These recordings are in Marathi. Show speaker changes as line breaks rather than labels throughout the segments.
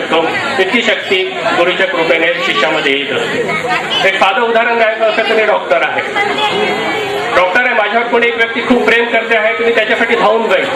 शकतो इतकी शक्ती गुरुच्या कृपेने शिष्यामध्ये येत असते. एक साधं उदाहरण द्यायचं असं तर डॉक्टर आहे. डॉक्टर आहे, माझ्यावर कोणी एक व्यक्ती खूप प्रेम करते आहे, तुम्ही त्याच्यासाठी धावून जाईल.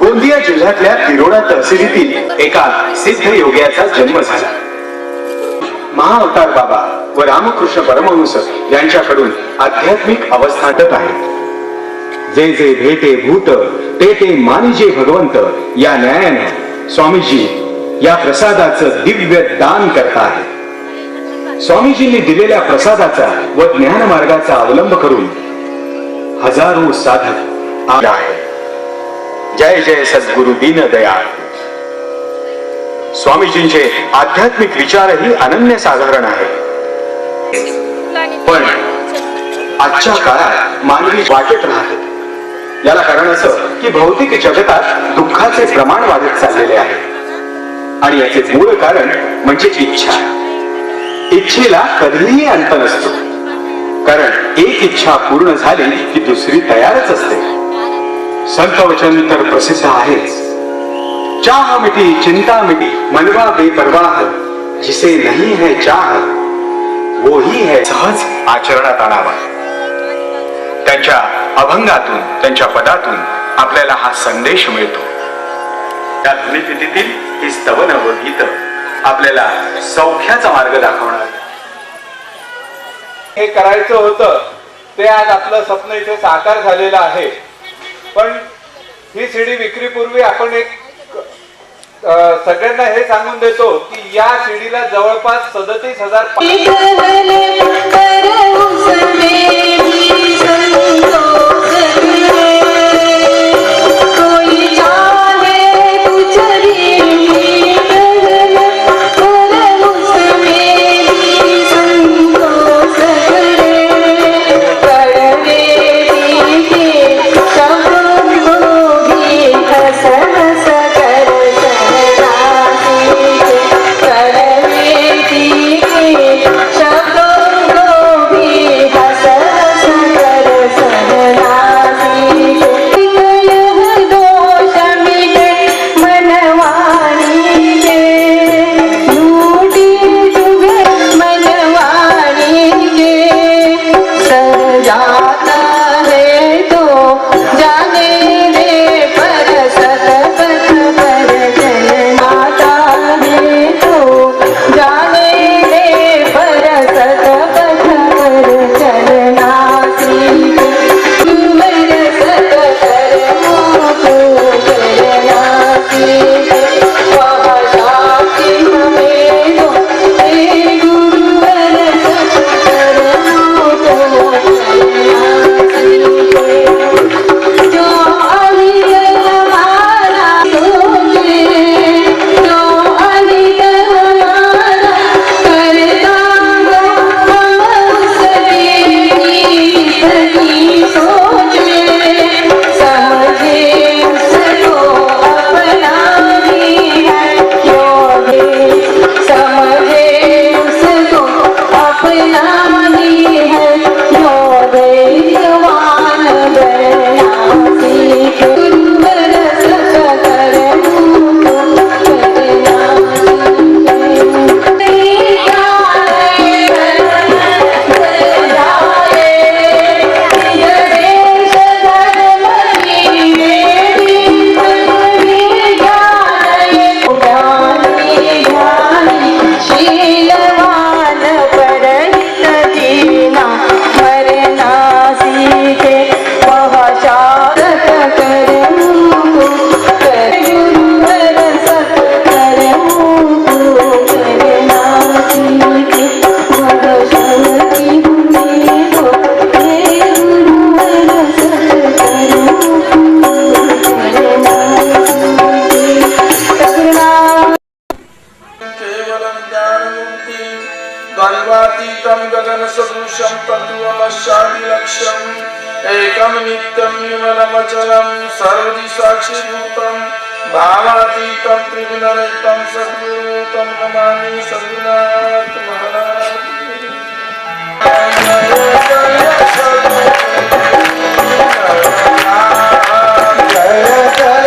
गोंदिया जिल्ह्यातल्या तिरोडा तहसीलीतील एका सिद्ध योग्याचा जन्म झाला. महाअवतार बाबा व रामकृष्ण परमहंस यांच्याकडून आध्यात्मिक अवस्थातच आहे. जे जे भेटे भूत ते ते मानिजे भगवंत या न्यायाने स्वामीजी या प्रसादाचं दिव्य दान करता आहे. स्वामीजींनी दिलेल्या प्रसादाचा व ज्ञान मार्गाचा अवलंब करून हजारो साधक आले आहेत. जय जय सद्गुरु दीनदयाळ. स्वामीजींचे आध्यात्मिक विचारही अनन्यसाधारण आहे. पण आजच्या काळात मानवी वाटेत राहते. याला कारण असं की भौतिक जगतात दुःखाचे प्रमाण वाढत चाललेले आहे आणि याचे मूळ कारण म्हणजे इच्छा. इच्छेला कधीही अंत नसतो, कारण एक इच्छा पूर्ण झाली की दुसरी तयारच असते. संत वचन तर प्रसिद्ध आहेच. चाह मिटी चिंता मिटी मनवा बेपरवाह, जिसे नहीं है चाह वो ही है सहज आचरणात आणावा. त्यांच्या अभंगातून त्यांच्या पदातून आपल्याला हा संदेश मिळतो. त्या ध्वनिफितीतील ही स्तवन व गीत आपल्याला सौख्याचा मार्ग दाखवणार.
हे करायचं होतं ते आज आपलं स्वप्न इथे साकार झालेलं आहे. पण ही सीडी विक्रीपूर्वी आपण एक सगळ्यांना हे सांगून देतो की या सीडीला जवळपास 37,000
द्वन्द्वातीतं गगनसदृशं तत्त्वमस्यादिलक्ष्यम् एकं नित्यं निर्मलमचलं सर्वदि साक्षीभूतं भावातीतं त्रिगुणरहितं सद्गुरुतं नमामि सद्गुणात् महाराज।
जय जय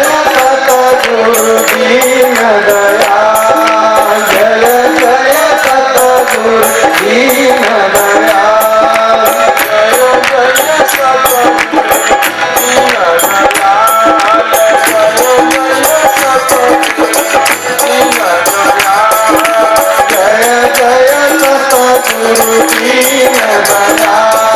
सतगुरु दीन दयाल।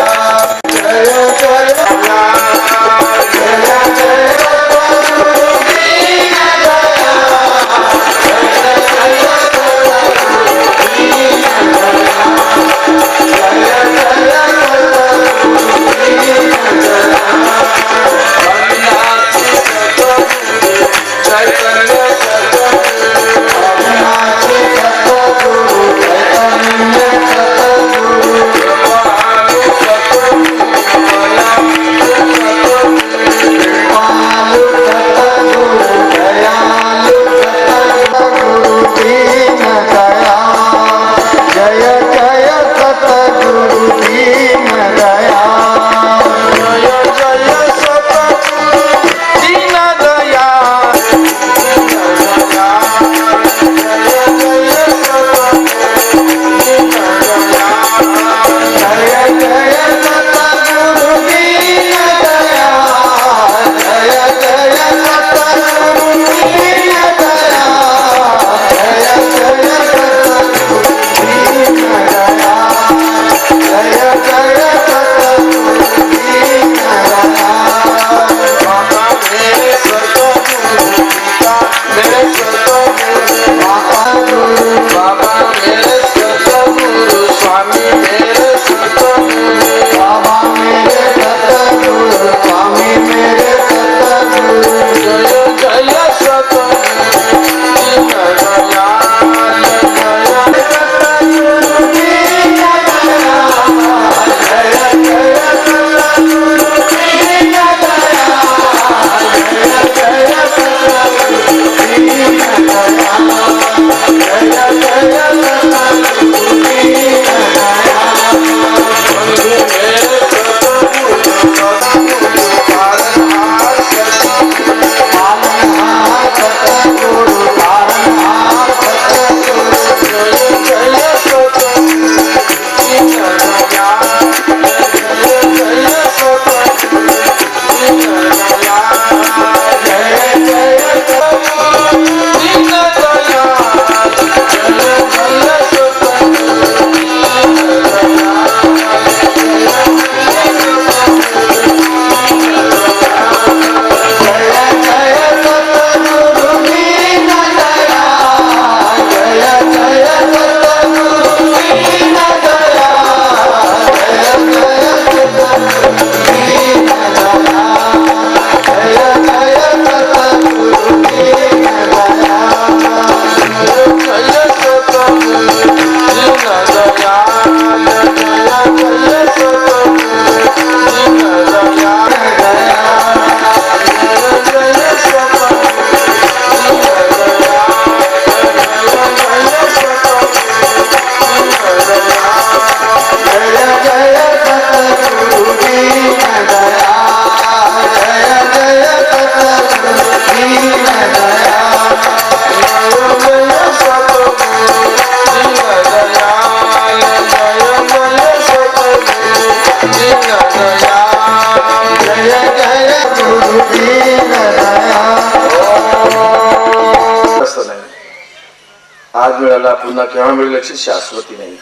आज मिळाला पुन्हा केव्हा मिळेल याची शाश्वती नाही.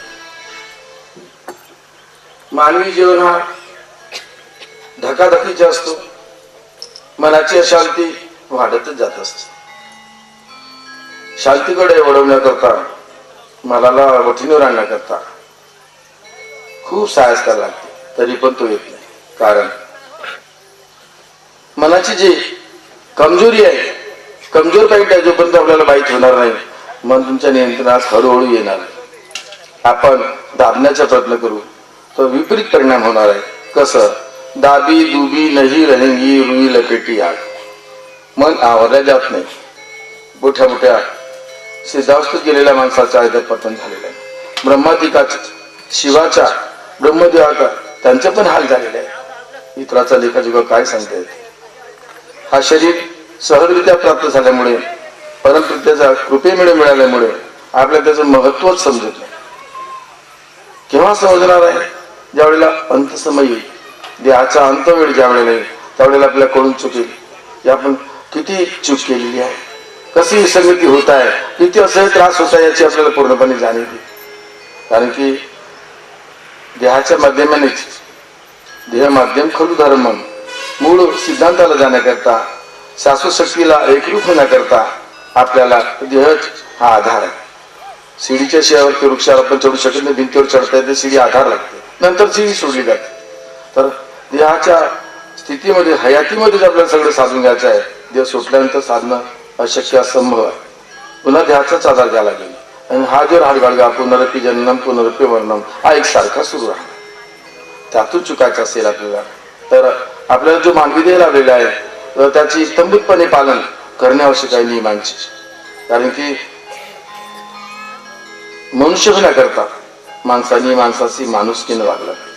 मानवी जीवन हा धकाधकीचा असतो. मनाची अशांती वाढतच जात असते. शांतीकडे वळवण्याकरता, मनाला वठीवर आणण्याकरता खूप साहस करायला लागते, तरी पण तो येत नाही. कारण मनाची जी कमजोरी आहे, कमजोर पॉईंट आहे, जोपर्यंत आपल्याला माहीत होणार नाही, मन तुमच्या नियंत्रणात हळूहळू येणार. आपण दाबण्याचा प्रयत्न करू तर विपरीत परिणाम होणार आहे. कसं? दाबी दुबी नाही रहेंगी रुई लपेटी आग. मन आवरल्या जात नाही. मोठ्या मोठ्या सिद्धावस्थेत गेलेल्या माणसाचं आयदर पतन झालेलं आहे. ब्रह्मादिकाच शिवाच्या ब्रह्मदेवाचा त्यांचे पण हाल झालेले आहे. इतराचा लेखाजोगा काय सांगता येते. हा शरीर सहजरित्या प्राप्त झाल्यामुळे, परंतु त्याच्या कृपेमुळे मिळाल्यामुळे आपल्याला त्याचं महत्वच समजत नाही. केव्हा समजणार आहे? ज्यावेळेला अंतसमय येईल. देहाचा अंतवेळ ज्या वेळेला येईल त्यावेळेला आपल्याला कळून चुकेल की आपण किती चूक केलेली आहे, कशी विसंगती होत आहे, किती असं त्रास होत आहे याची आपल्याला पूर्णपणे जाणीव येईल. कारण की देहाच्या माध्यमानेच, देह माध्यम खलु धर्म, मूळ सिद्धांताला जाण्याकरता, शाश्वत शक्तीला एकरूप होण्याकरता आपल्याला देहच हा आधार आहे. शिडीच्या शिळ्यावरती वृक्षावर आपण चढू शकत नाही. भिंतीवर चढता येते, शिडी आधार लागते, नंतर शिडी सोडली जाते. तर देहाच्या स्थितीमध्ये, हयातीमध्येच आपल्याला सगळं साधून घ्यायचं आहे. देह सुटल्यानंतर साधणं अशक्य, असंभव आहे. पुन्हा देहाचाच आधार घ्यायला लागेल. आणि हा जो राडगाडगा पुनरपी जन्म पुनरपी वर्णम हा एकसारखा सुरू आहे. त्यातून चुकायचं असेल आपल्याला तर आपल्याला जो मानवी देह लाभलेला आहे तर त्याची तंबूतपणे पालन करणे आवश्यक आहे नियमांची. कारण की मनुष्य होण्याकरता माणसाने माणसाशी माणुसकीनं वागलं पाहिजे.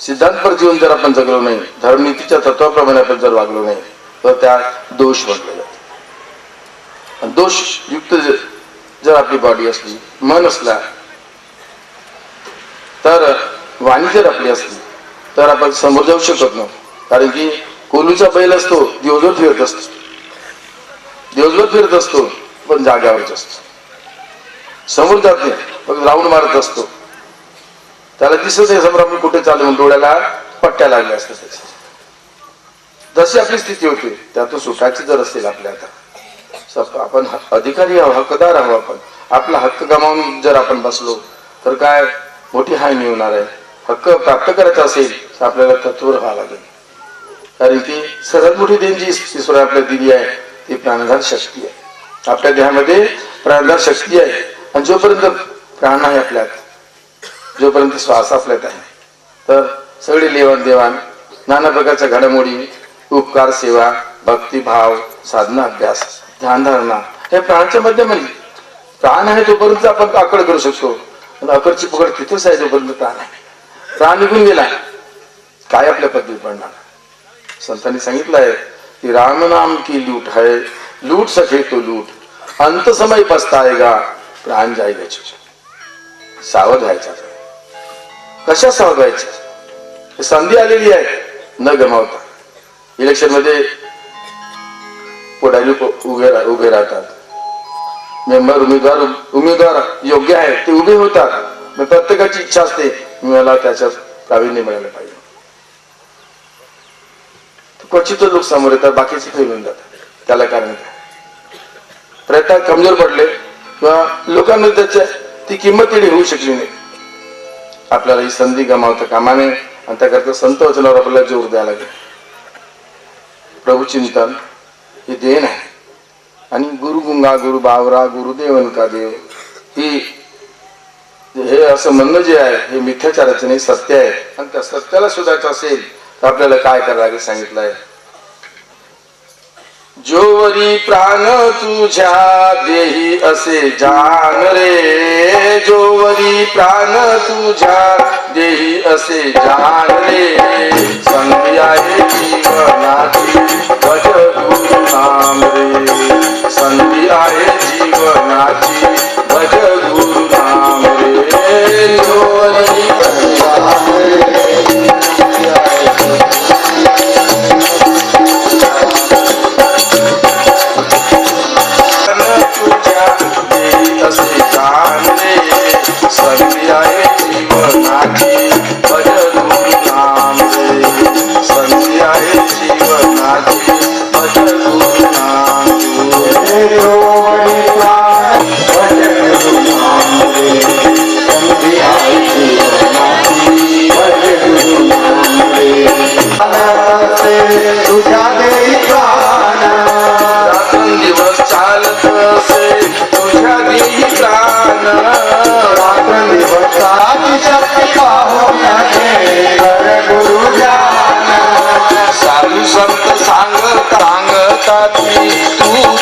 सिद्धांतपर जीवन जर आपण जगलो नाही, धर्मनीतीच्या तत्वाप्रमाणे आपण जर वागलो नाही तर त्या दोष म्हटले जाते. दोष युक्त जर आपली बॉडी असली, मन असला, तर वाणी जर आपली असली तर आपण समोर जाऊ शकत नाही. कारण की कोलूचा बैल असतो, दिवसभर फिरत असतो, दिवसभर फिरत असतो, पण जाग्यावरच असतो, समोर जात नाही, पण राऊंड मारत असतो. त्याला दिसत नाही समोर आपण कुठे चालू, डोळ्याला पट्ट्या लागल्या असतात त्याच्या. जशी आपली स्थिती होती त्यातून सुटायची जर असेल आपल्या, आता आपण अधिकारी आहोत, हक्कदार आहोत. आपण आपला हक्क गमावून जर आपण बसलो तर काय मोठी हानी होणार आहे. हक्क प्राप्त करायचा असेल तर आपल्याला तत्वर व्हावं लागेल. कारण की सर्वात मोठी देण जी ईश्वर आपल्याला दिली आहे ती प्राणधार शक्ती आहे. आपल्या देहामध्ये प्राणधार शक्ती आहे. आणि जोपर्यंत प्राण आहे आपल्यात, जोपर्यंत श्वास आपल्यात आहे, तर सगळी लेवाण देवाण, नाना प्रकारच्या घडामोडी, उपकार सेवा, भक्तिभाव, साधना अभ्यास, ध्यानधारणा हे प्राणाच्या माध्यमाने. प्राण आहे तोपर्यंत आपण आकड करू शकतो. अकडची पकड तिथेच आहे जोपर्यंत प्राण आहे. प्राण निघून गेला काय आपल्या पद्धती पडणार. संतांनी सांगितलं आहे की राम नाम की लूट है, लूट सके तो लूट, अंत समय पछताएगा, प्राण जाएगा. सावध व्हायचा. कशा सावध व्हायचं? संधी आलेली आहे न गमावता. इलेक्शन मध्ये पुढारी उभे राहतात, मेंबर उमेदवार योग्य आहे ते उभे होतात. प्रत्येकाची इच्छा असते मला त्याच्यात प्रावीण्य मिळालं पाहिजे. क्वचित लोक समोर येतात, बाकीचे फेल होऊन जातात. त्याला कारण काय? प्रयत्न कमजोर पडले किंवा लोकांना त्याच्या ती किंमत तेवढी होऊ शकली नाही. आपल्याला ही संधी गमावता कामा नये आणि त्याकरता संत वचनावर आपल्याला जोर द्यायला लागेल. प्रभू चिंतन ही देण आहे. आणि गुरु गुंगा गुरु बावरा गुरुदेवन का देव ही हे असं म्हणणं जे आहे हे मिथ्याचाराचं नाही, सत्य आहे. आणि त्या सत्याला शोधायचं असेल तर आपल्याला काय करायला लागेल सांगितलंय. जोवरी प्राण तुझ्या देही असे जाण रे, जोवरी प्राण तुझ्या देही असे जाण रे, संधी आहे जीवनाची भज गुरु नाम रे, संधी आहे जीवनाची भज गुरु नाम रे. जोवरी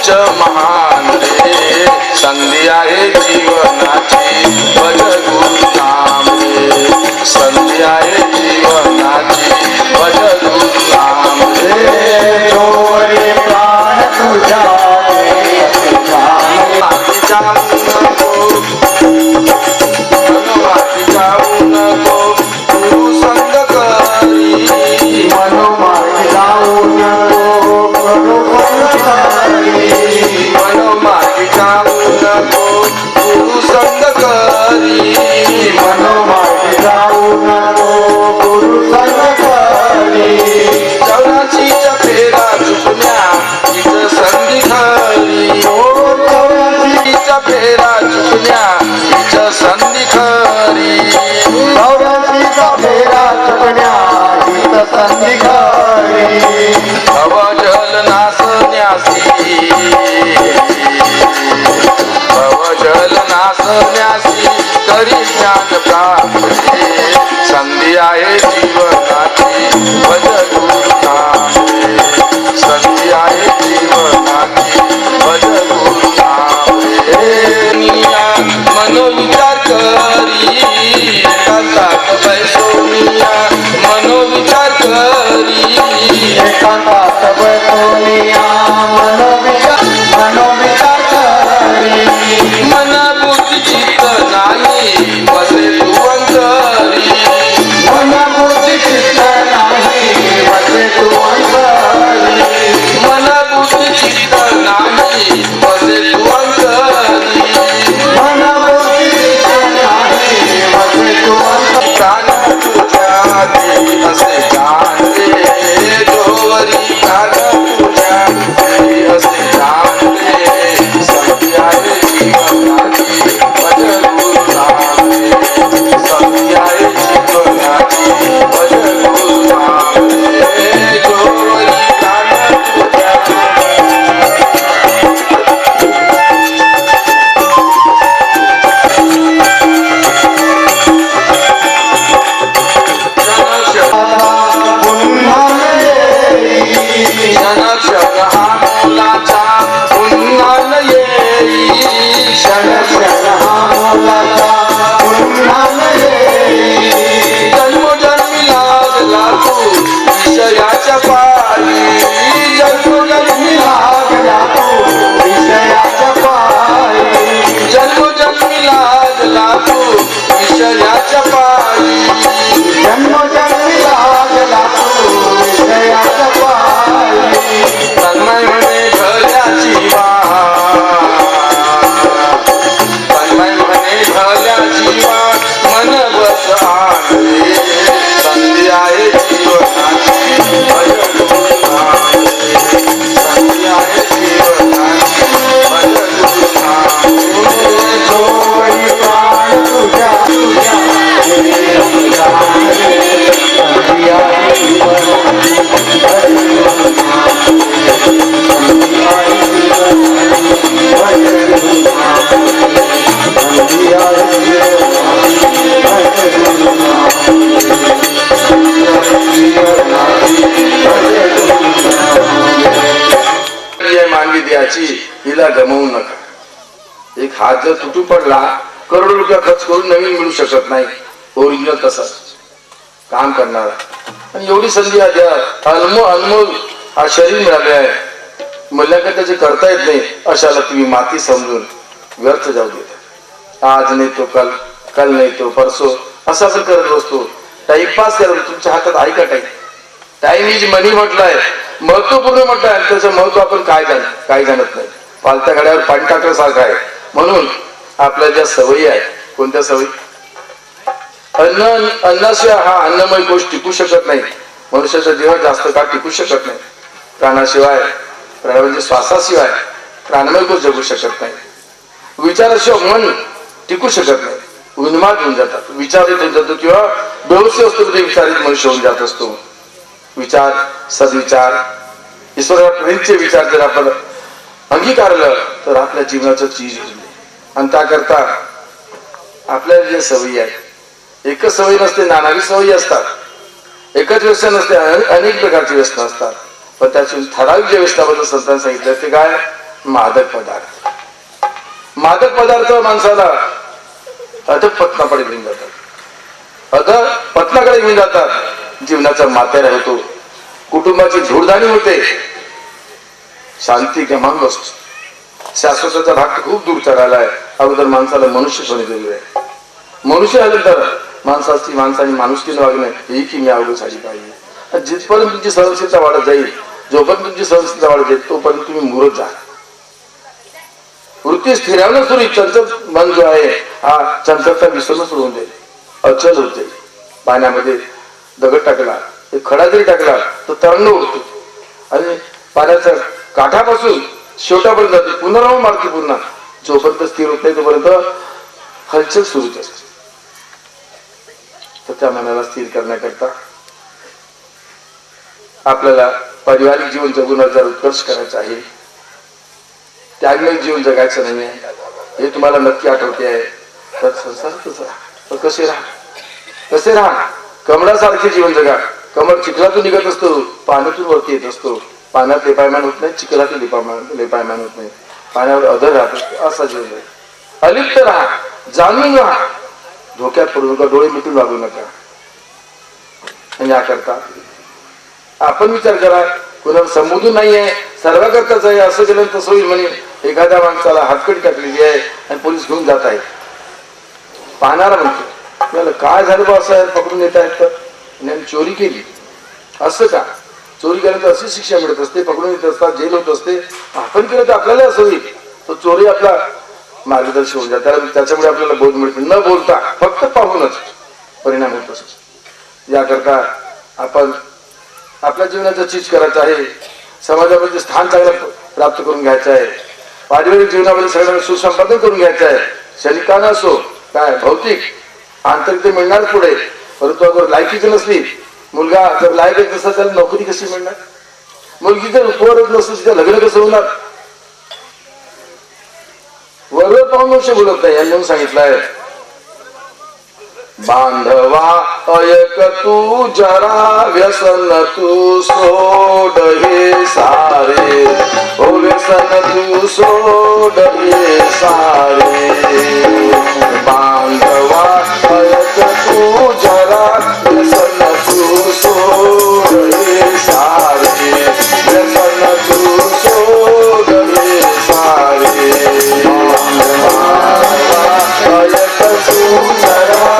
तूच महान रे संधी आहे जीवनाची भज गुरु नाम रे संधी आहे जीवनाची भज गुरु नाम रे
जोरी प्राण तुझ्या
माती जाऊ नको माती जाऊ नको गुरु संग करी
मनोमार्गी जाऊ नको
मनोमार्गी जाऊ नको गुरु संग करी
मनोमार्गी जाऊ नको गुरु संग करी
चौराशीच्या फेरा चुकल्या तिचं संधी खरी चौराशीच्या फेरा चुकल्या तिचं संधी खरी
चौराशीचा फेरा चुकण्या हित संधी खरी
भवजल नासण्यासी भवजल नासण्यासी तरी ज्ञान प्राप्त संधी आहे जीवनाची भज गुरु नाम रे संधी आहे जीवनाची भज गुरु नाम रे मनोविचार करी एकांतात बैसोनिया मनोविचार करी
एकांतात बसोनिया मनोविचार करी
मन बुद्धी चित्त नाही बसे तू अंतरी
मन बुद्धी चित्त नाही वसे तू अंतरी
मन बुद्धी चित्त नाही बसे तू अंतरी
मन बुद्धी चित्त नाही वसे तू अंतरी
प्राण तुझ्या देवी असे जाण रे जोवरी प्राण तुझ्या देवी असे जाण रे संधी आहे जीवनाची भज गुरु नाम रे संधी आहे जीवनाची भज गुरु नाम रे जोवरी प्राण तुझ्या क्षण हा मोलाचा पुन्हा न येई क्षण जन्मोजन्मी लागला तू विषयाच्या पायी जन्मोजन्मी जन्मोजन्मी लागला तू विषयाच्या पायी तन्मय म्हणे ढल्याची तन्मय म्हणे ढल्याची मन बस आणले संधी आहे जीवनाची भज गुरु नाम रे संधी आहे जीवनाची भज गुरु नाम रे
जोडी प्राण तुझ्या
मानवी द्याची हिला गमवू नका एक हात जर तुटू पडला करोडो रुपया खर्च करून नवीन मिळू शकत नाही ओरिजिनल तसंच काम करणारा आणि एवढी संधी अनमोल हा शरीर मिळाले आहे मूल्यांकन त्याचे करता येत नाही अशाला तुम्ही माती समजून व्यर्थ जाऊ देता आज नाही तो कल कल नाही तो परसो असं आपण करत बसतो टाइमपास करत तुमच्या हातात आहे का टाइम इज मनी म्हटलंय महत्वपूर्ण म्हटलंय त्याचं महत्व आपण काय जाणत नाही पालत्या गाड्यावर पाणी टाकल्यासारखं आहे म्हणून आपल्या ज्या सवयी आहेत कोणत्या सवयी अन्नाशिवाय हा अन्नमय गोष्ट टिकू शकत नाही मनुष्याच्या जीवन जास्त काळ टिकू शकत नाही प्राणाशिवाय म्हणजे श्वासाशिवाय प्राणमय गोष्ट जगू शकत नाही विचाराशिवाय मन टिकू शकत नाही उन्माद होऊन जातात विचारित होऊन जातो किंवा बेहोशी असतो ते विचारित मनुष्य होऊन जात असतो विचार सद्विचार ईश्वराचे विचार जर आपण अंगीकारलं तर आपल्या जीवनाचं चीज होईल आणि त्याकरता आपल्याला जे सवयी आहेत एकच सवयी नसते नानावी सवयी असतात एकच व्यसन नसते अनेक प्रकारचे व्यसन असतात पण त्याची ठराविक ज्या व्यसनाबद्दल संतांनी सांगितलं ते काय मादक पदार्थ माणसाला अधपतनाकडे घेऊन जातात, अधपतनाकडे घेऊन जातात. जीवनाचा मातेरा होतो, कुटुंबाची धूळधाणी होते, शांती गमावून बसतो. शाश्वताचा भाग खूप दूर चढायलाय. अगोदर माणसाला मनुष्य होणे जरुरी आहे. मनुष्य आल्यानंतर माणसाने माणुसकीने वागणं ही की मी अवघड झाली पाहिजे. जिथपर्यंत तुमची सहनशीलता वाढत जाईल, जोपर्यंत तुमची सहनशीलता वाढत जाईल, तोपर्यंत तुम्ही मुरत जा. वृत्ती स्थिरावणं सुरू, चंचल मन जो आहे हा चंचलता विसरणं सुरू होऊन जाईल, अचल होत जाईल. पाण्यामध्ये दगड टाकला, एक खडा जरी टाकला तर तरंग उडतो आणि पाण्याच्या काठापासून शेवटापर्यंत जाते, पुनराव मारते पुन्हा. जोपर्यंत स्थिर होत नाही तोपर्यंत हलचल सुरूच असते. तर त्या मनाला स्थिर करण्याकरता आपल्याला पारिवारिक जीवन जगून जर उत्कर्ष करायचा आहे, त्यागमय जीवन जगायचं नाही आहे, हे तुम्हाला नक्की आठवते आहे, तर संसारातच राहा. तर कसे राहा कमळासारखे जीवन जगा. कमळ चिखलातून निघत असतो, पाण्यातून वरती येत असतो. पाण्यात लेपायमान होत नाही, चिखलातून लेपायमान होत नाही, पाण्यावर अधर राहत असतो. असा जीवन जगा. अलिप्त राहा, जाणून राहा, धोक्यात पडू नका, डोळे मिटून वागू नका. आणि याकरता आपण विचार करा, कुणाला संबोधून नाही आहे, सर्व करताच आहे, असं केलं तसं होईल म्हणे. एखाद्या माणसाला हातकडी टाकलेली आहे आणि पोलीस घेऊन जात आहे. पाहणारा म्हणतो काय झालं बा, असं पकडून येत आहेत तर चोरी केली. असं का? चोरी केल्यानंतर अशी शिक्षा मिळत असते, पकडून येत असतात, जेल होत असते. आपण केलं तर आपल्याला असं होईल. तो चोरी आपला मार्गदर्शन होऊन जातात. त्याच्यामुळे आपल्याला बोध मिळते. न बोलता फक्त पाहूनच परिणाम होत असतो. याकरता आपण आपल्या जीवनाचं चीज करायचं आहे, समाजामध्ये स्थान चांगलं प्राप्त करून घ्यायचं आहे, पारिवारिक जीवनामध्ये सगळ्यांना सुसंपादन करून घ्यायचं आहे. शरीरानं असो काय भौतिक आंतरिक मिळणार पुढे, परंतु अगर लायकीच नसली, मुलगा जर लायक नसला त्याला नोकरी कशी मिळणार, मुलगी जर उपवरच नसली तिचं लग्न कसं होणार. वर पाहून असे बोलत नाही यांनी सांगितलंय. बांधवा ऐक तू जरा, व्यसन तू सोड हे सारे, ओ व्यसन तू सोड हे सारे. बांधवा ऐक तू जरा, व्यसन तू सोड हे सारे, व्यसन तू सोड हे सारे. बांधवा ऐक तू जरा,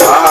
Bye.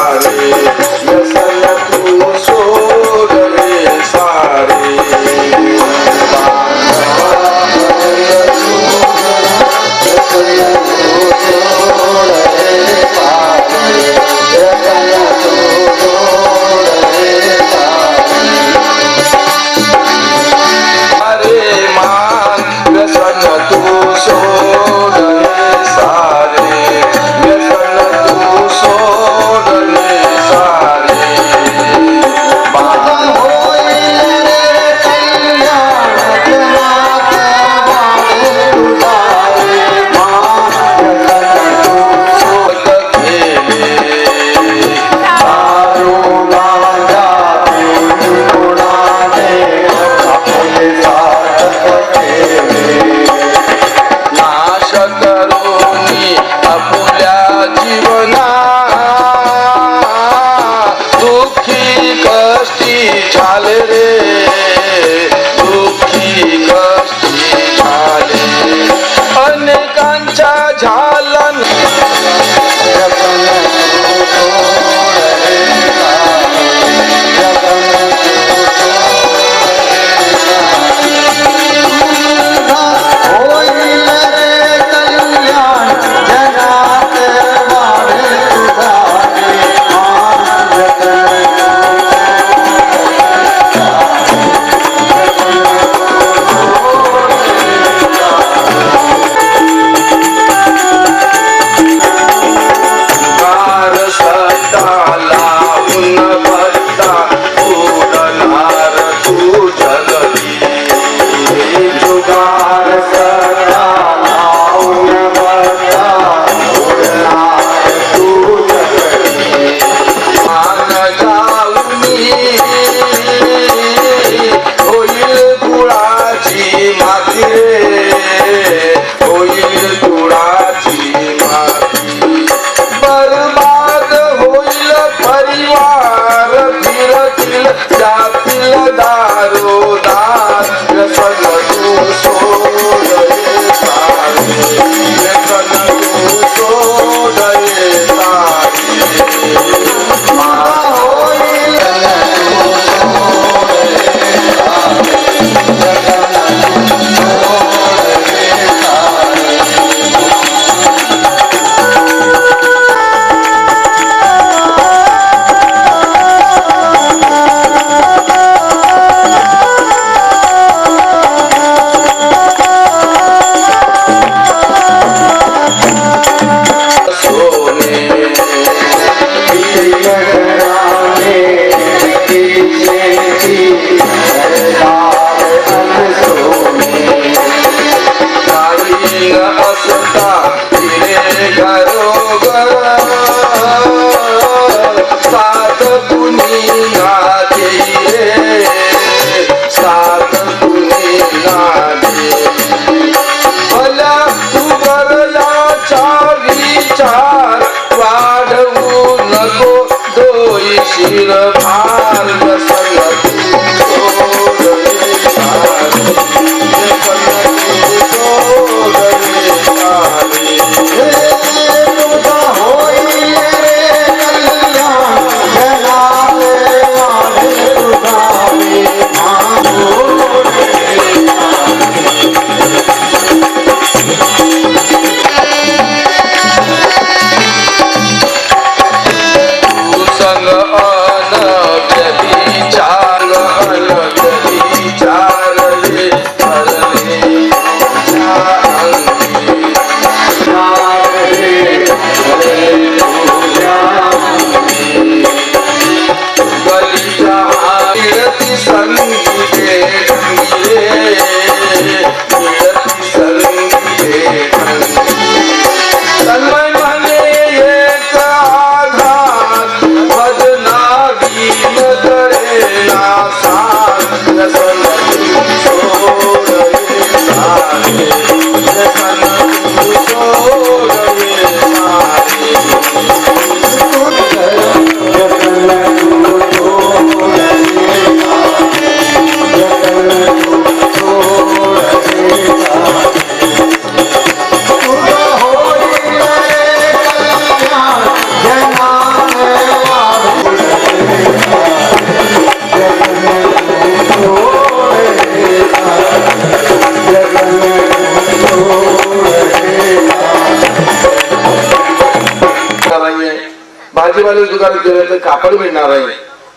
भाजीवाले दुकान गेले तर कापड मिळणार आहे,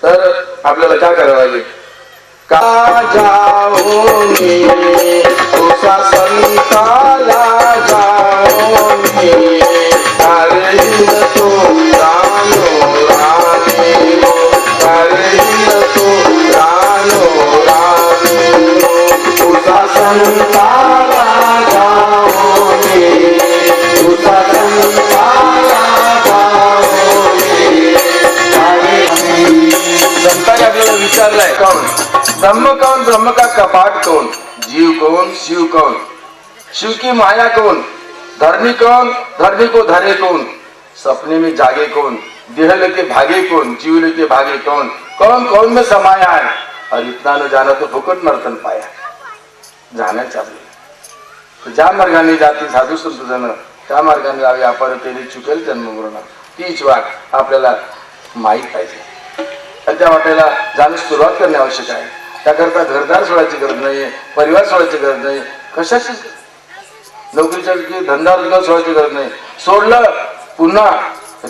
तर आपल्याला काय करावं लागेल? का जाओनी तुझा संताला जाओनी अरविंद तो रानो राणे अरविंद तो रानो राणे तुझा संताला जाओनी तुझा संताला संतांनी आपल्याला विचारलंय कौन ब्रह्म कौन, ब्रह्म का कपाट कौन, जीव कौन, शिव कौन, शिव की माया कौन, धरनी कौन, धरनी को धरे कौन, सपने में जागे कौन, देह लेके भागे कौन, जीव लेके भागे कौन, कौन कौन में समाया है, और इतना न जाना तो फुकट नर्तन पाया. जाण्याच आपल्याला ज्या मार्गाने जाती साधू संत जण त्या मार्गाने जावे. आपण केली चुकेल जन्म मरण तीच वाट आपल्याला माहीत पाहिजे, आणि त्या वाटेला जाण्यास सुरुवात करणे आवश्यक आहे. त्याकरता घरदार सोडायची गरज नाही, परिवार सोडायची गरज नाही, कशाची नोकरीच्या धंदा रोजगार सोडायची गरज नाही. सोडलं पुन्हा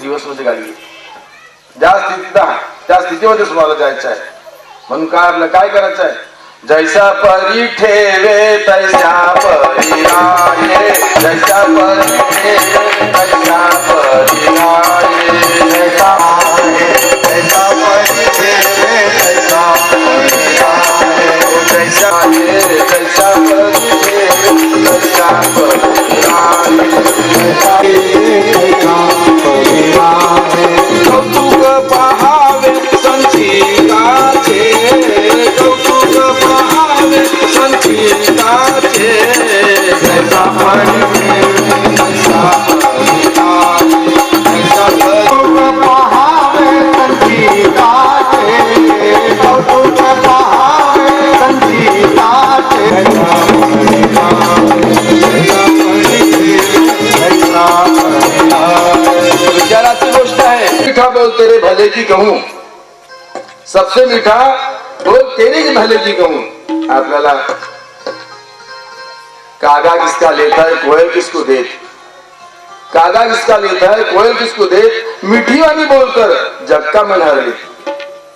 रिवर्स मध्ये गाडी घेतली. ज्या स्थितीत त्या स्थितीमध्ये तुम्हाला जायचं आहे. म्हणून काय करायचं आहे? जैसा परी ठेवे तैसा परी राहे, जैसा परी ठेवे तैसा परी राहे, जैसा जैसा परी ठेवे तैसा परी राहे, जैसा जैसा परी ठेवे तैसा परी राहे, जैसा परी राहे. कौतुक पहावे संचिताचे, कौतुक पहावे संचिताचे, जैसा परी ठेवे तैसा परी राहे, जैसा कौतुक पहावे संचिताचे, कौतुक पहावे संचिताचे. की कहूं, सबसे मीठा बोल तेरे ही भले की कहूं। आपल्याला कागा किसका लेता है कोयल किसको देत, कागा किसका लेता है कोयल किसको देत, मिठी वाणी बोलकर जग का मन हरले।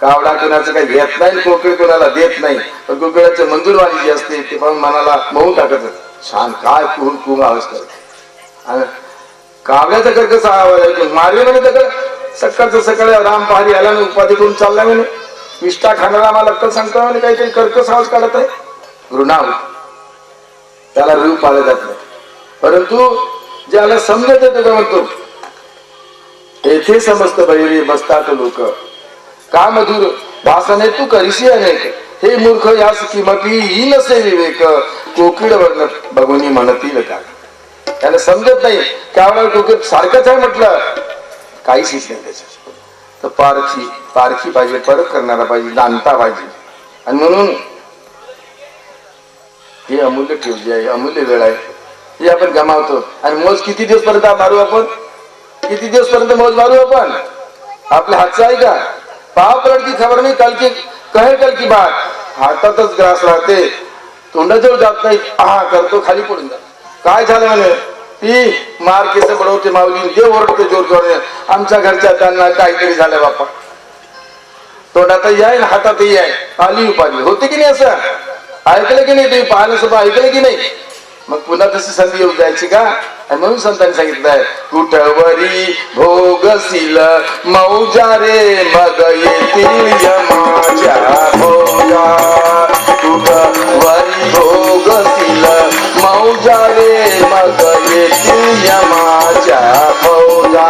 कावडा कोणाचं काही घेत नाही, कोकिळ कोणाला देत नाही, पण कोकिळाची मंजूरवाणी जी असते ते पण मनाला मऊ टाकत, छान काय कुहू कुहू आवाज करते। कावड्याचा कर्कश आवाज ऐकून मारले म्हणे तर सकाळचं सकाळी राम पहारी आला ना उपाधी करून चालला म्हणे, विष्ठा खाणारा मला लक्कल सांगतो म्हणे काहीतरी कर्कश आवाज काढत आहे, घृणा होती, त्याला रूळ पाळलं जात नाही। परंतु ज्याला समजत येतं का म्हणतो, येथे समजत बहिरी बसतात लोक, का मधुर भाषणे तू करीशी अनेक, हे मूर्ख यास किमपी ही नसे विवेक, कोकिळ वर्ण बघुनी म्हणतील का। त्याला समजत नाही त्यावेळेला कोकिळ सारखंच आहे म्हटलं, काही शिक नाही त्याच्या, तर पारखी पाहिजे, परत करणारा पाहिजे, जाणता पाहिजे। आणि म्हणून ही अमूल्य ठेव जी आहे, अमूल्य वेळ आहे, ही आपण गमावतो। आणि मौज किती दिवस पर्यंत मारू आपण, किती दिवस पर्यंत मौज मारू आपण, आपल्या हातचं आहे का। पाव पलट की खबर नाही, कल की बात, हातातच ग्रास राहते, तोंडाजवळ जात नाही, हा करतो खाली पडून जात। काय झालं म्हणे, ती मार केस बडवते माऊली, देव ओरडते जोर जोर, आमच्या घरच्या त्यांना काहीतरी झालं बाप्पा, तोंडातही आहे हातातही आहे, आली उपाधी होते की नाही, असं ऐकलं की नाही, तुम्ही पाहिलं सुद्धा ऐकलं की नाही, मग पुन्हा तशी संधी येऊ द्यायची का। आणि म्हणून संतांनी सांगितलंय, कुठवरी भोगशील मौजा रे मग येतील यमाच्या भोगा, कुठवरी भोगशील मौजा रे मग येतील यमाच्या भोगा,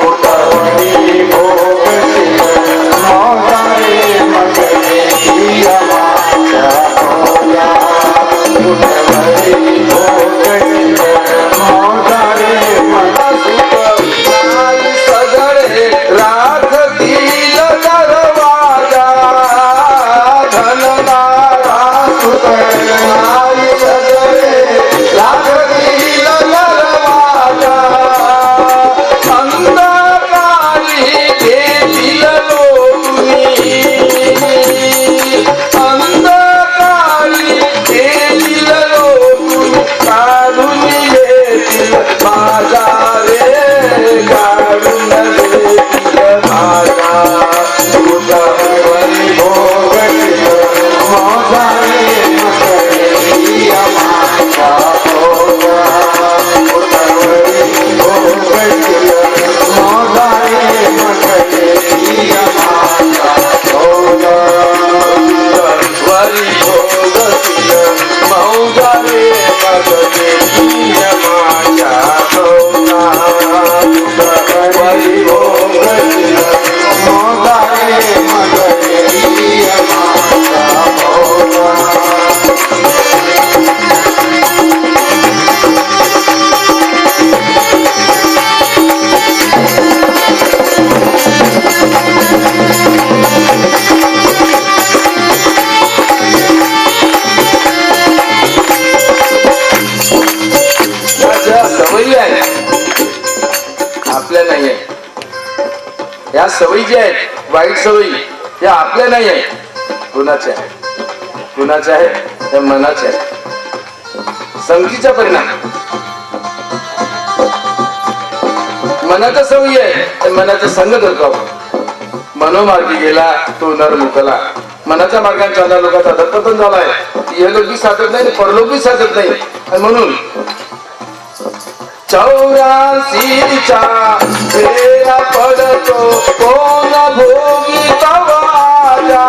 कुठवरी भोगशील मौजा रे मग येतील यमाच्या भोगा, कुठवरी भोगशील मौजा रे मग सगळे राखतील दरवाजा, धनदारा सुतनाई सगळे राखतील दरवाजा, अंधकारी घेतील लोटुनी, अंधकारी घेतील लोटुनी, काढून येतील माझा रे, काढून येतील माझा, कुठवरी भोगशील मौजा रे मग येतील यमाच्या भोगा, कुठवरी भोगशील मौजा रे मग येतील यमाच्या भोगा, कुठवरी भोगशील मौजा रे मग येतील यमाच्या भोगा, कुठवरी भोगशील मौजा रे मग येतील यमाच्या भोगा। सवयी आहेत आपल्या नाही आहे, या सवयी ज्या आहेत वाईट सवयी या आपल्या नाही आहेत, कुणाच्या आहेत, कुणाच्या आहेत, त्या मनाच्या आहेत। संगतीचा परिणाम, मनाच्या सवयी आहे, त्या मनाचा संग करतो आपण, मनोमार्गी गेला तो नर मुकला, मनाच्या मार्गाने चालणाऱ्या लोकांचा अधपतन झालाय, हे लोक बी साधत नाही, परलोक बी साधत नाही। आणि म्हणून 84चा फेरा पडतो कोण भोगी तवाजा,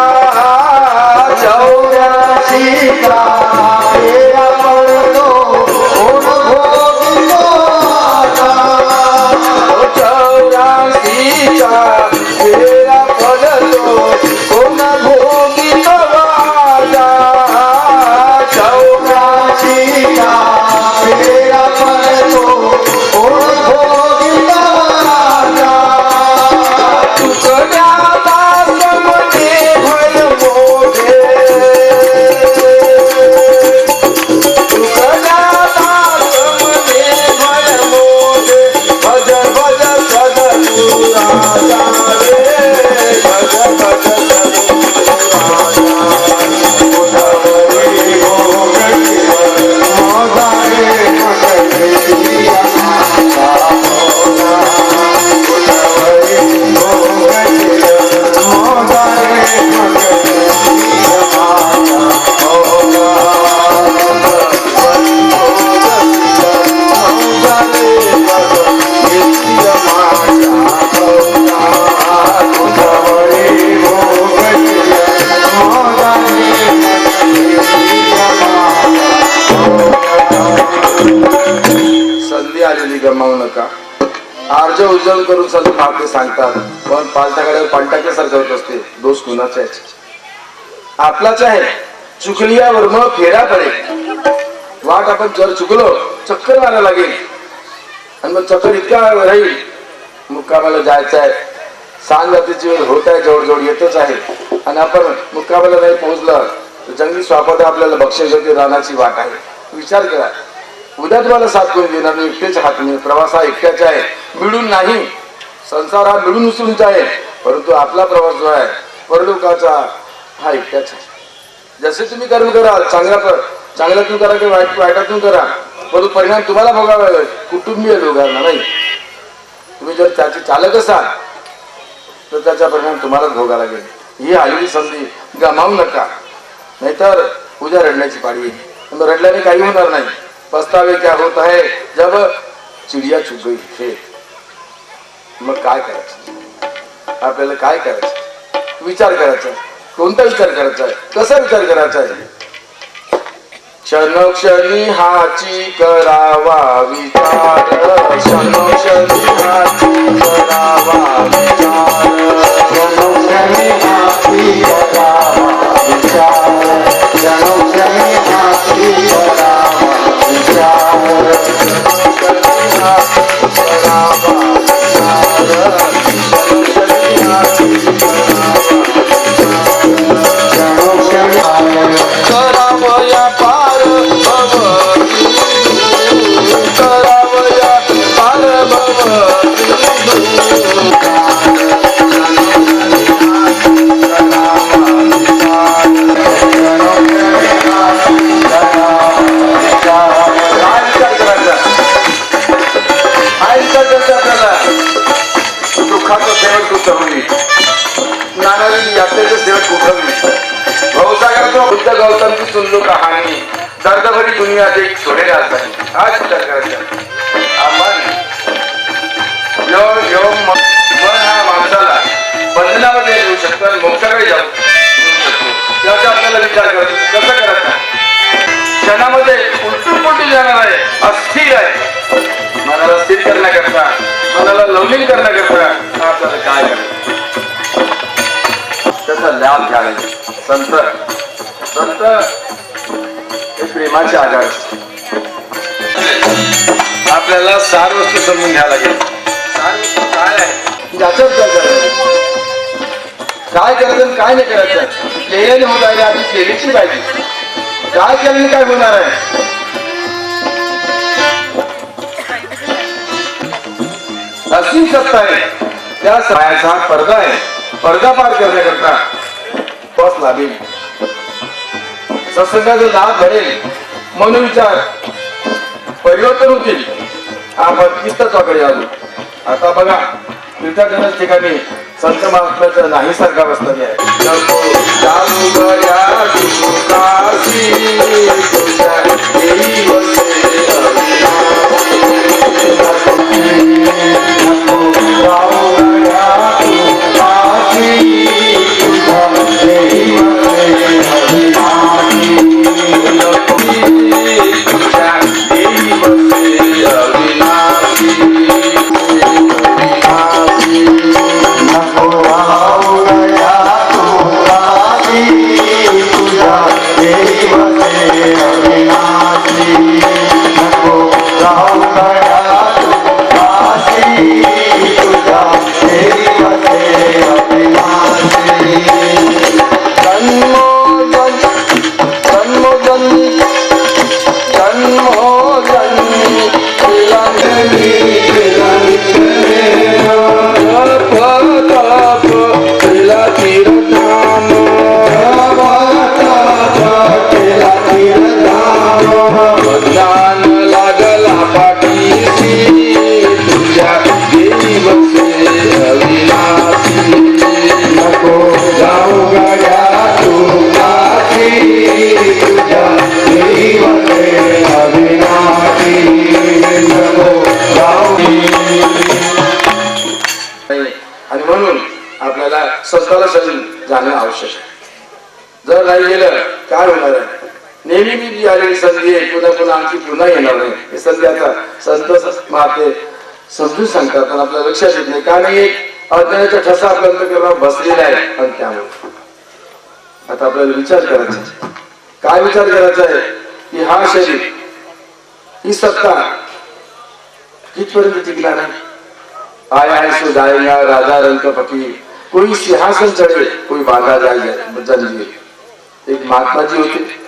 84चा फेरा पडतो कोण भोगी तवाजा, 84चा फेरा पडतो कोण भोगी तवाजा, 84चा फेरा पडतो तुकड्याला गमावू नका. अर्ज उजवण करून सर्व माते सांगतात, पण पालथ्याकडे पालटाकल्यासारखं होत असते. दोष कुणाचा आहे? आपलाच आहे. चुकलियावर मग फेरा पडेल. वाट आपण जर चुकलो चक्कर मारायला लागेल आणि मग चक्कर इतका राहील. मुक्कामाला जायचं आहे, सांग जातीची वेळ होत आहे, जवळजवळ येतच आहे आणि आपण मुक्कामाला नाही पोहोचलं तर जंगली स्वापद आपल्याला बक्षिसाची रानाची वाट आहे. विचार करा, उद्या तुम्हाला साथ कोणी देणार नाही. एकटेच हात नाही. प्रवास हा एकट्याचा आहे, मिळून नाही. संसार हा मिळून उचलूनचा आहे, परंतु आपला प्रवास जो आहे परलोकाचा हा एकट्याचा आहे. जसे तुम्ही कर्म कराल, चांगल्यातून करा किंवा वाईटातून करा, परंतु परिणाम तुम्हाला भोगावा लागेल. कुटुंबीय लोकांना नाही. तुम्ही जर त्याचे चालक असाल तर त्याचा परिणाम तुम्हालाच भोगावा लागेल. ही आलेली संधी गमावू नका, नाहीतर उद्या रडण्याची पाळी येईल. रडल्याने काही होणार नाही. पस्तावे क्या होत आहे जब चिडिया चुक गई खेळ. मग काय करायचं? आपल्याला काय करायचं? विचार करायचा. कोणता विचार करायचा आहे? कसा विचार करायचा आहे? क्षणोक्षणी हाची करावा विचार. क्षणोक्षणी हाची करावा विचार. क्षणोक्षणी हाची करावा विचार. क्षणोक्षणी हाची करावा विचार. क्षणोक्षणी हाची करावा विचार. क्षणोक्षणी हाची करावया पार भवती. करावया पार भवती. दुःखाचं शेवट कुठं होईल? नानाजी यात्रेचं शेवट कुठं होईल? भाऊसागराचा बुद्ध गौतम की सुन लो कहाणी. दर्द भरी दुनिया देख छोड़े जाता है. आज विचार करायचा आपण मन हा माणसाला बंधनामध्ये येऊ शकतो आणि मोक्षाकडे जाऊ शकतो. त्याचा आपल्याला विचार करायचा. कसं करायचा? क्षणामध्ये उलटून पलटून जाणार आहे, अस्थिर आहे. मनाला स्थिर करण्याकरता, मनाला लवलीन करण्याकरता आपल्याला काय करायचं? त्याचा लाभ घ्यायचा. संत हे प्रेमाचे आधार असते. आपल्याला सार वस्तू समजून घ्यायला लागेल. सार वस्तू काय आहे याचा विचार करायचा. काय करायचं काय नाही करायचं. केल्याने होत आहे आधी केलीची पाहिजे. काय केल्याने काय होणार आहे? अशी सत्ता आहे. त्या सहायचा पडदा आहे. पडदा पार करण्याकरता बस लागेल. सत्संगाचा लाभ घडेल, मनोविचार परिवर्तन होतील. आपण तत्वाकडे आलो. आता बघा, तीर्थाटनाच्या ठिकाणी संत महात्म्याचं नाही सारखा बसलेली आहे. नको जाऊ गया काशी, तुझ्या देई वसे नको जाऊ गया काशी, तुझ्या देई आणि म्हणून आपल्याला संस्थाला जाणं आवश्यक आहे. जर नाही गेलं काय होणार आहे? नेहमी जी आलेली संधी आहे पुन्हा पुन्हा आणखी पुन्हा येणार नाही. हे संधी आता संत महात्मे समजून सांगतात पण आपल्या लक्षात येत नाही. कारण एक अज्ञानाचा ठसा आपल्याला बसलेला आहे. आणि त्यामुळे आता आपल्याला विचार करायचा आहे. काय विचार करायचा आहे की हा शरीर ही सत्ता कितपर्यंत टिकणार आहे. आया सो जाएगा राजा रंग फकी कोई सिंहासन चढे कोई बाधा जाए जंजीर. एक महात्माजी होते.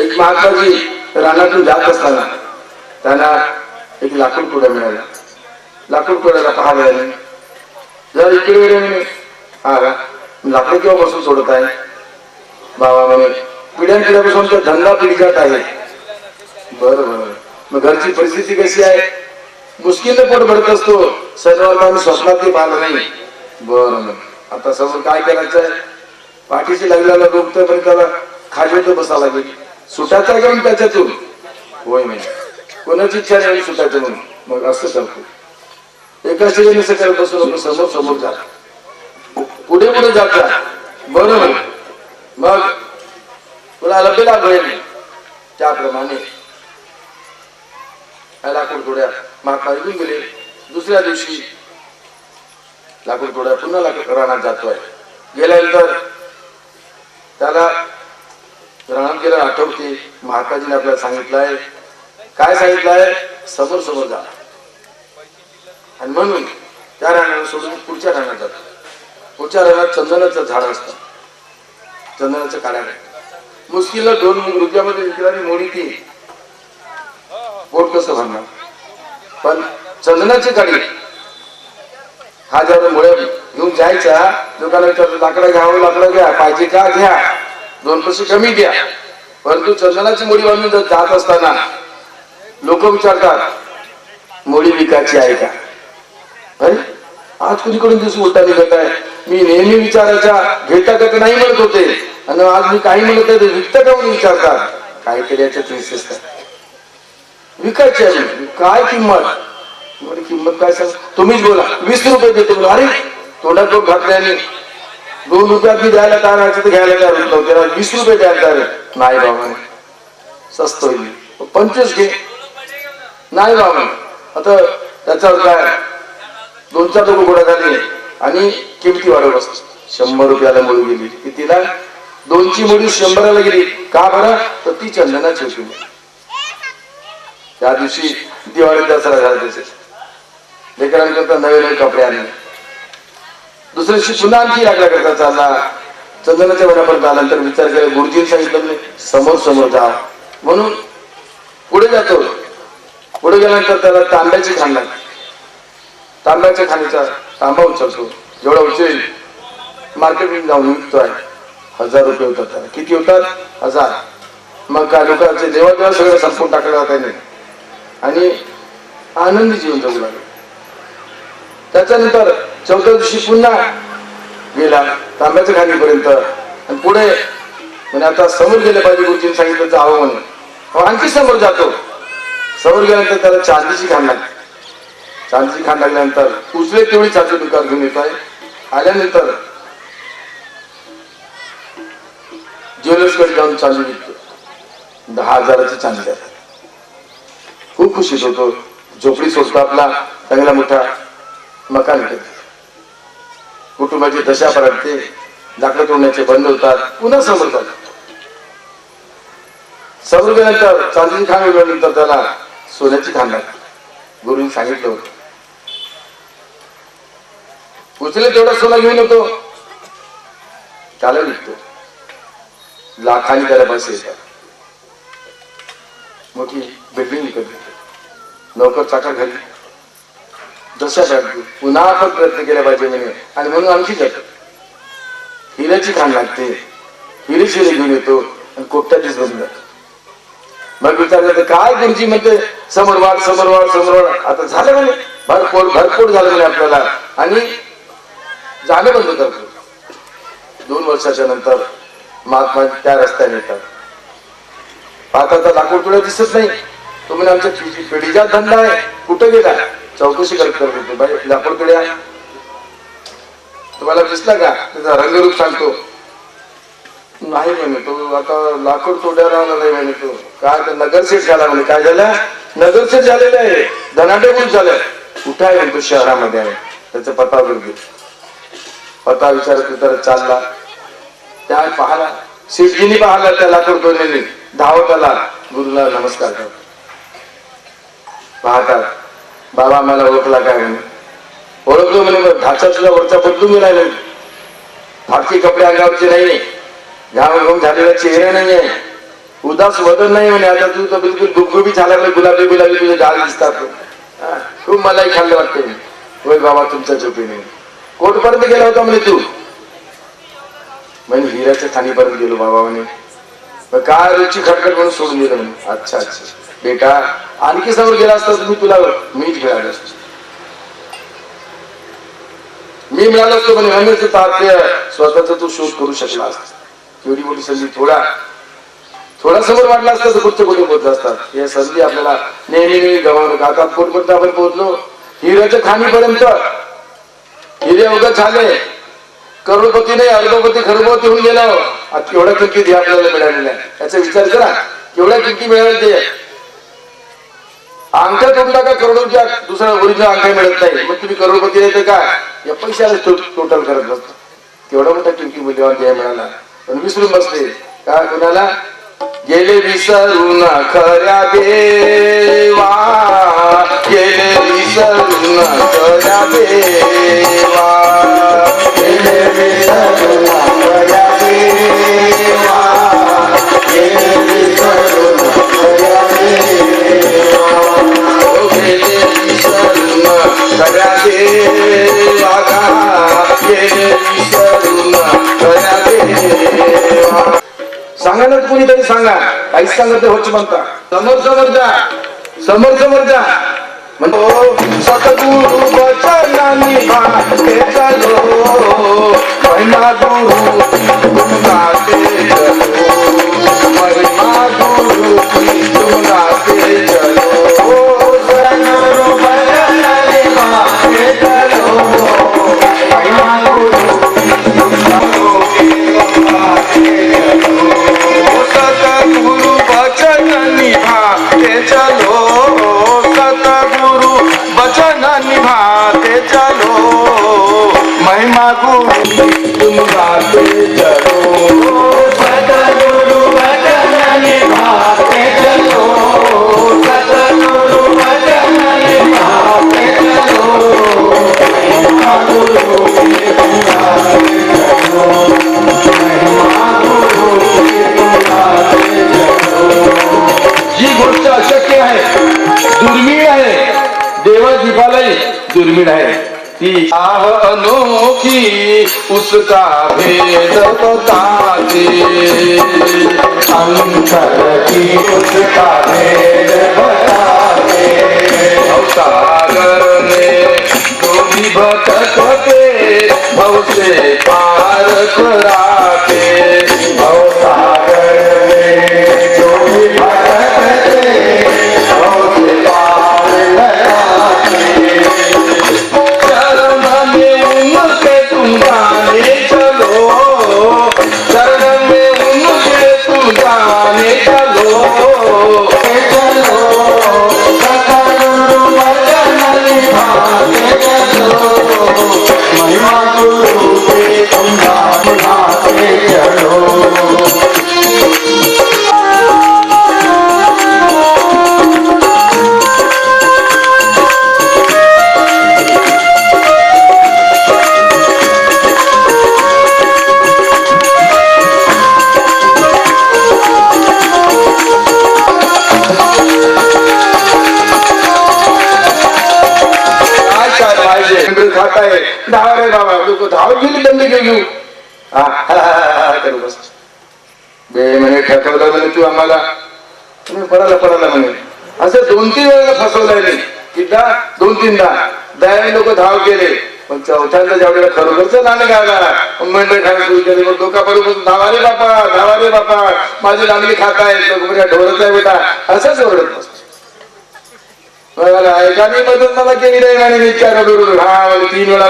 एक महात्माजी रानातून जात असताना त्यांना एक लाकूड कुडा मिळाला. लाकूड कुड्याला पहा मिळाले. जर इकडे वेळे हा लाकूड किंवा बसून सोडत आहे बाबा म्हणे पिढ्यानपिढ्यापासून तर धंदा पिढी जात आहे. बरं मग घरची परिस्थिती कशी आहे. मुश्किलने पोट भरत असतो. सर्वांना आम्ही स्वप्नात ते पाहिलं नाही. बरं आता समोर काय करायचं आहे. पाठीशी लागलेला रोखतोय पण त्याला खाली बसा लागेल. सुटायचा घेऊन त्याच्यातून होय नाही. कोणाची इच्छा नाही सुटायचं म्हणून मग असं करतो. एका ठिकाणी सकाळी बसून समोर समोर जा पुढे पुढे जात जा. बरं मग तुला लपेला मिळेल. त्याप्रमाणे लाकूड तोड्या महात्मा निघून गेले. दुसऱ्या दिवशी लाकूड तोड्या पुन्हा रानात जातोय. गेल्यानंतर त्याला रानात गेला आठवते. महात्माजीने आपल्याला सांगितलंय. काय सांगितलंय. समोर समोर जा. आणि म्हणून त्या रानाला सोडून पुढच्या रानात जातो. पुढच्या रानात चंदनाचं झाड असतं. चंदनाचं काड्या मुश्किलला 2 रुपयामध्ये विकणारी मोडी ती पोट कसं भरणार. पण चंदनाची काडी हा जेव्हा मुळे घेऊन जायचा दुकानात विचारतो लाकडं घ्यावं लाकडं घ्या पाहिजे का घ्या 2 पैसे कमी द्या. परंतु चंदनाची मोडी बांधून जात असताना लोक विचारतात मोडी विकायची आहे का. अरे आज कुणीकडून दिवस उलटा निघत आहे. मी नेहमी विचारायच्या घेता का नाही म्हणत होते आणि आज मी काही म्हणत आहे विकता का म्हणून विचारतात. काहीतरी याच्यात विशेष विकायची आहे. काय किंमत. किंमत काय सांग तुम्हीच बोला. 20 रुपये देतो. अरे तोंडात लोक घातल्याने 2 रुपयात मी द्यायला तयार व्हायचं तर घ्यायला तयार होत नव्हते. 20 रुपये द्यायला तयार नाही बाबा स्वस्त होईल 25 घे. नाही बाबा आता त्याच्यावर काय 2-4 लोक गोळा झाले आणि किमती वाढवत असतो. 100 रुपयाला मुळी गेली. कितीला 2ची मुळी 100ला गेली. का बरं तर ती चंदनाची होती. त्या दिवशी दिवाळी दसरा झाला. त्याचे लेकरांकरता नवे नवे कपडे आणले. दुसऱ्या दिवशी पुन्हा आणखी लागला करता चालला. चंदनाच्या वडापर्यंत आल्यानंतर विचार केला. गुरुजींनी सांगितलं नाही समोर समोर जा म्हणून पुढे जातो. पुढे गेल्यानंतर त्याला तांब्याची खाण लागली. तांब्याच्या खाणीचा तांबा उचलतो. जेवढा उचलेल मार्केटमध्ये जाऊन विकतोय. 1000 रुपये होतात त्याला. किती होतात 1000. मग काय लोकांचे देवादेवा सगळं संपून टाकलं जात नाही आणि आनंदी जीवन जगू लागले. त्याच्यानंतर 14 दिवशी पुन्हा गेला तांब्याच्या खाणीपर्यंत आणि पुढे म्हणजे आता समोर गेले पाहिजे. गुरुजींनी सांगितलं जावं म्हणून आणखी समोर जातो. समोर गेल्यानंतर त्याला चांदीची खाण लागली. चांदीची खाण लागल्यानंतर उचले तेवढी चांदी दुकान घेऊन येत आहे. आल्यानंतर ज्वेलर्सकडे जाऊन चांदी विकतो. 10,000ची चांदी आहे. खूप खुशीत होतो. झोपडी सोडतो. आपला चांगला मोठा मकान घेतो. कुटुंबाची दशा पडते. लाकडं तोडण्याचे बंद होतात. पुन्हा समोर जातो. समोर गेल्यानंतर चांदीची खाण मिळवल्यानंतर त्याला सोन्याची खाण लागते. गुरुनी सांगितलं होतं उचले तेवढा सोना घेऊन येतो. त्याला विकतो. लाखांनी त्याला पैसे येतात. मोठी बिल्डिंग विकत घेतो. नोकर चाकर घरी जशा भेटतो. पुन्हा आपण प्रयत्न केला पाहिजे म्हणे आणि म्हणून आणखी जातो. हिऱ्याची खाण लागते. हिरे शिरे घेऊन येतो आणि कोट्याचीच बनून जातो. मग विचारलं काय गुरुजी म्हणते समोर वाढ समोर वाढ समोर वाढ. आता झालं म्हणे भरपूर झालं म्हणे आपल्याला आणि जाणं बंद करतो. 2 वर्षाच्या नंतर महात्मा त्या रस्त्याने येतात. पाहता तर लाकूड तुला दिसत नाही. तो म्हणे आमच्या पिढीचा धंदा आहे. कुठं गेला चौकशी करत होतो. बाई लाकूड पिढ्या तुम्हाला दिसला का त्याचा रंगरूप सांगतो. नाही म्हणे तो आता लाकूड तोड्याला आला नाही म्हणे तो काय तर नगरसेठ झाला म्हणे. काय झाला? नगरसेठ झालेला आहे, धनाढ्य पण झालाय. कुठं आहे तो? शहरामध्ये आहे. त्याचा पत्ता वगैरे पत्ता विचारत विचारत चालला. त्या पाहला शेठजीनी पाहला त्या लाकूड तोडलेली, धावत आला गुरुला नमस्कार कर. पाहतात बाबा मला ओळखला काय म्हणे. ओळखलो म्हणे. ढाचा तुझा वरचा बदलून गेलाय म्हणे. फाटके कपडे अंगावरचे नाही, घाम झालेला चेहरा नाहीये, उदास वदन नाही म्हणे. आता तू तर बिलकुल गुबगुबी झाला, गुलाबी गुलाबी तुझे गाल दिसतात. खूप मलाही खाल्लं वाटते. होय बाबा तुमच्या झोपेने. कोर्टपर्यंत गेला होता म्हणे तू? म्हणे हिऱ्याच्या खाणीपर्यंत गेलो बाबा म्हणे. काय रोजची खटखट म्हणून सोडून दिलं म्हणे. अच्छा अच्छा बेटा, आणखी समोर गेला असता तुम्ही तुला मीच मिळालं असतो. मी मिळालो असतो म्हणे. म्हणून तात्या स्वतःचा तू शोध करू शकला असता. एवढी मोठी संधी थोडा समोर वाटला असता तर कुठे कुठे पोहोचला असतात. या संधी आपल्याला नेहमी नेहमी गमावणं. आता कोणपर्यंत आपण पोहोचलो? हिऱ्याच्या खाणीपर्यंत. हिरे अवघड झाले, करोडपती नाही अर्धपती खरबोती होऊन गेला. आता केवढ्या किमती आपल्याला मिळालेल्या याचा विचार करा. केवढ्या किमती मिळाल्या ते अंक तोडला का करोडोच्या दुसरा ओरिजिनल अंक मिळत नाही. मग तुम्ही करोडपती नाही तर काय या पैशाला टोटल करत नसतो. केवढा मोठा किमती मूल्यवान द्याय मिळाला. पण विसरून बसले काय कोणाला? गेले विसरून खऱ्या देवा, गेले विसरून खऱ्या देवा, गेले विसरून खऱ्या देवा, गेले विसरून खऱ्या देवा, गेले विसरून खऱ्या देवा, गेले विसरून खऱ्या देवा. सांगा ना कुणीतरी सांगा. काहीच सांगत होच म्हणता. समोर समोर जा म्हणतो सतगुरु वचनानी भाते चलो, महिमा गुरु तुम गाते चलो, महिमा गुरु तुम गाते चलो, सतगुरु वचनानी भाते चलो, महिमा गुरु सतगुरु वचन निभाते चलो, सतगुरु वचन निभाते चलो, महिमा गुरु तुम गाते चलो, सतगुरु वचन निभाते चलो, सतगुरु वचन निभाते चलो, महिमा गुरु तुम गाते चलो, महिमा गुरु जी गोष्ट अशक्य आहे, दुर्मिळ आहे, देवादीपालाही दुर्मिळ आहे, ती आह अनोखी उसका भेद बताते, अंतर की उसका भेद बताते, सागर में जो भी भटकते भव से पार कराते, भव सागर में जो भी भटकते भव से पार कराते, चरण में उनके तुम जाने चलो, चरण में उनके तुम जाने चलो, चलो सतगुरु वचन निभाते चलो, महिमा गुरु के तुम गाते चलो. खाता है धाव रे बाबा लोक धाव गेली दंड घेऊ करू बस बे म्हणे ठकवलं म्हणे तू आम्हाला पडाला म्हणे. असं 2-3 वेळेला फसवलंय नाही. किती 2-3दा दयाने लोक धाव केले. पण चौथ्यांदा ज्यावेळेला खरोखरच नाणे गायला मंडळ खायला सुरू केली. मग डोका पडून धावा रे बापा माझी नांगली खाताय ढोरच आहे बेटा असंच ओरडत बसतो. ऐकानी मदत मला केली नाही आणि विचार 3 वेळा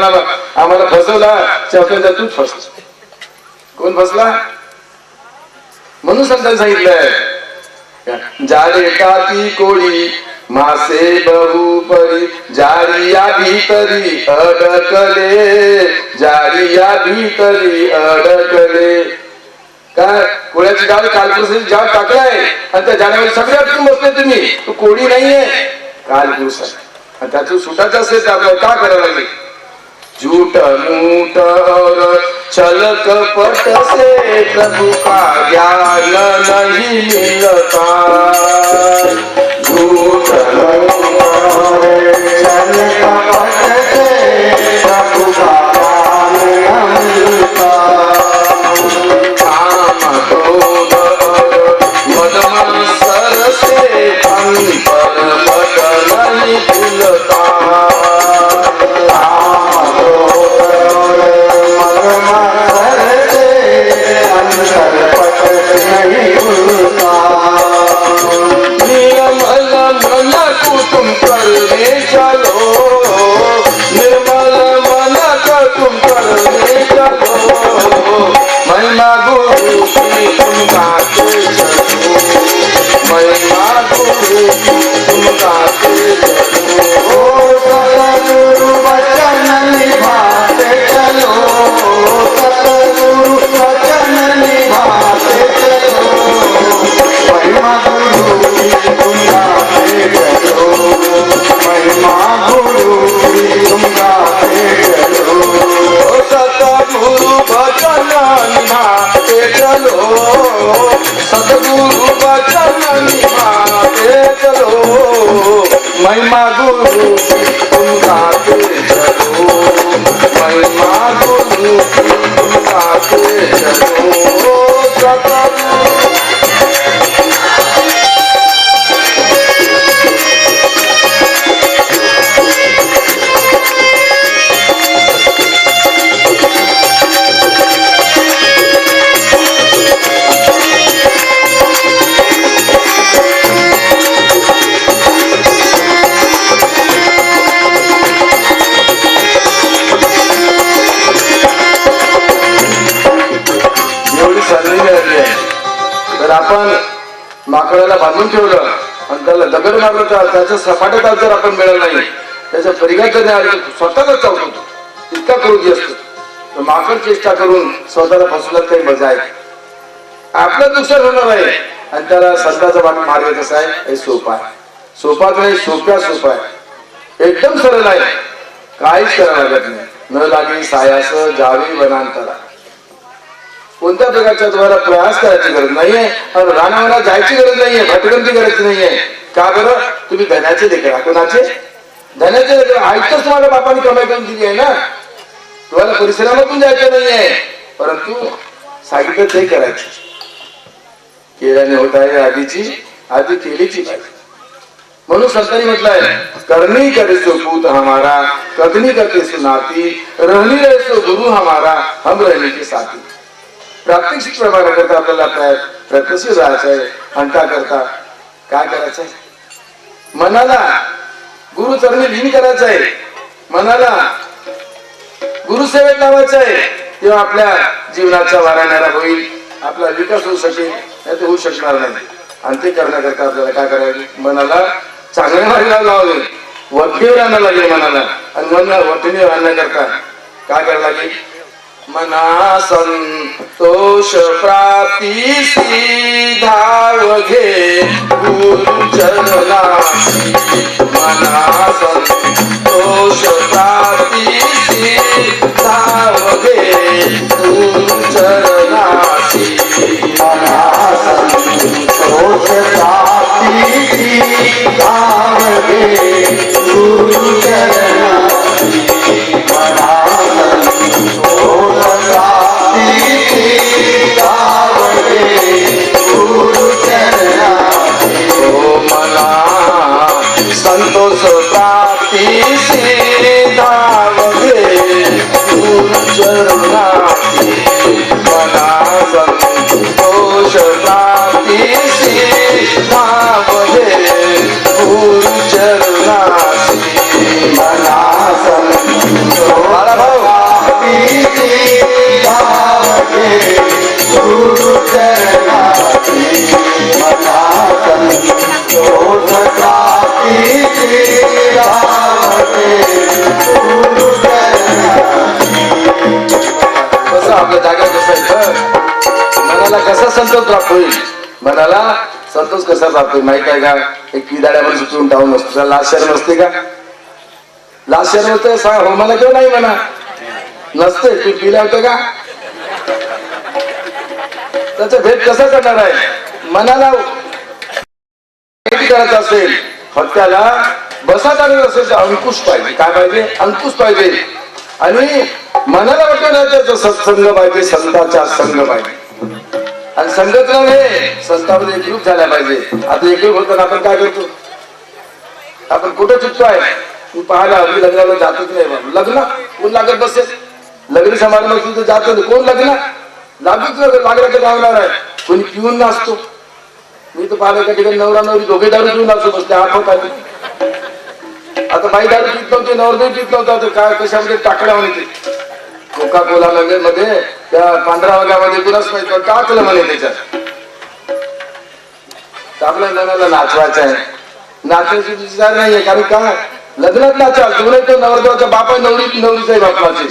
आम्हाला फसवला. चौथ्यांदा तूच फसला. कोण फसला? म्हणून संतांनी सांगितलंय जाळे टाकी कोळी मासे बहुपरी जाळीया भीतरी अडकले जाळीया भीतरी अडकले. काय कोळ्याची जाळ कालपुरुषाची जाळ टाकलाय आणि त्या जाण्यामध्ये सगळे अडकून बसले तुम्ही. तो कोळी नाहीये, कालपुरुष आहे. आणि त्यातून सुटायचं असेल तर आपल्याला काय करायला लागेल? झूठ मूठ और छल कपट से प्रभु का ज्ञान नहीं मिलता. झूठ मूठ और छल कपट से प्रभु का ज्ञान नहीं मिलता. काम क्रोध और मद मत्सर से अंतर मत नहीं खुलता. निर्मल मन को तुम करने चलो, निर्मल मन को तुम करने चलो. महिमा गुरु की तुम गाते चलो, महिमा गुरु की तुम गाते चलो. सतगुरु वचन निभाते चलो, सतगुरु वचन निभाते चलो. महिमा गुरु की तुम गाते चलो, महिमा गुरु की तुम गाते चलो. सतगुरु वचन निभाते चलो, सतगुरु वचन निभाते चलो. महिमा गुरु की तुम गाते चलो, महिमा गुरु की तुम गाते चलो. सतगुरु आपण माकडाला बांधून ठेवलं आणि त्याला दगड मारलं तर त्याच्या सपाट्यात जर आपण मिळालं नाही, त्याच्या परिघात जर नाही आलं स्वतःलाच चावतो. इतका क्रोधी असतो. माकड चेष्टा करून स्वतःला फसवण्यात काही मजा आहे. आपलं नुकसान होणार आहे. आणि त्याला संताचा मार्ग कसा आहे? हे सोपा आहे. सोपा नाही, सोप्या सोपा आहे. एकदम सरळ आहे. काहीच करायला लागत नाही. न लागे सायास जावे वनांतरा. कोणत्या प्रकारच्या तुम्हाला प्रयास करायची गरज नाहीये आणि रानावनात जायची गरज नाहीये, भटकंती करायची नाहीये. का बरं? तुम्ही धनाचे लेकर. कोणाचे? धनाचे लेकर. आईतच तुम्हाला बापाने कमाई करून दिली आहे ना. तुम्हाला परिश्रमातून जायचं नाहीये, परंतु सांगितलं ते करायचं. केल्याने होत आहे आधीची आधी केलीची पाहिजे. म्हणून संतांनी म्हटलंय करणी करे सो पूत हमारा, कथनी करते सो नाती, रहनी रहे सो गुरु हमारा, हम रहने के साथी. प्रात्यक्षिक प्रमाण करता आपल्याला प्रयत्नशील राहायचं आहे. आणि का करता काय करायचं आहे? मनाला गुरु चरणी लीन करायचं आहे. मनाला गुरुसेवेत लावायचं आहे. तेव्हा आपल्या जीवनाचा वाराणारा होईल, आपला विकास होऊ शकेल, नाही तर होऊ शकणार नाही. आणि ते करण्याकरता आपल्याला काय करायचं? मनाला चांगल्या मार्गाला लावले, वठणीवर आणायला लागेल मनाला. आणि मन वठणीवर आणण्याकरता काय करायला लागेल? मना संतोष प्राप्तीसी धाव घे गुरु चरणासी. मना संतोष प्राप्तीसी धाव घे गुरु चरणासी. मना संतोष प्राप्तीसी धाव घे गुरु चरणासी. मना संतोष प्राप्ति संतोष प्राप्त होईल. मनाला संतोष कसा प्राप्त होईल माहित आहे का? एक किदाड्यामध्ये सुचवून टाळून नसतो, त्याला लाज शरम असते का? लाज शरम होतं सांग, हो मला किंवा नाही म्हणा नसते. तू पिला होतं का? त्याचा भेद कसा करणार आहे? मनाला करायचं असेल, हत्याला बसा चालत असेल तर अंकुश पाहिजे. काय पाहिजे? अंकुश पाहिजे. आणि मनाला वाटतं सत्संग पाहिजे, संतांचा संघ पाहिजे. आणि संघटना हे संस्थामध्ये एकरूप झाल्या पाहिजे. आता एकरूप होताना आपण काय करतो? आपण कुठे चुकतोय? तू पाहायला हवी लग्नाला जातच नाही. लग्न कोण लागत बसेल? लग्न समारंभ सुद्धा जातो नाही. कोण लग्न लागूच लागलं तर गावणार आहे. कोणी पिऊन नसतो. मी तर पाहिलं एका ठिकाणी नवरा नवरी दोघे दारू पिऊन असतो बसते आठवत आली. आता बाई दारू पित नव्हते, नवरदेव पित नव्हता, तर काय कशामध्ये टाकल्या म्हणे ते कोका कोला मध्ये त्या पांढऱ्या वाघामध्ये कुणाच माहिती टाकलं म्हणे त्याच्यात. आपल्या मनाला नाचवायचं आहे. नाचवायची विचार नाहीये. कारण काय लग्नात नाचाल तुम्ही तो नवरदेवाचा बाप आहे, नवरीचा आहे बापाची.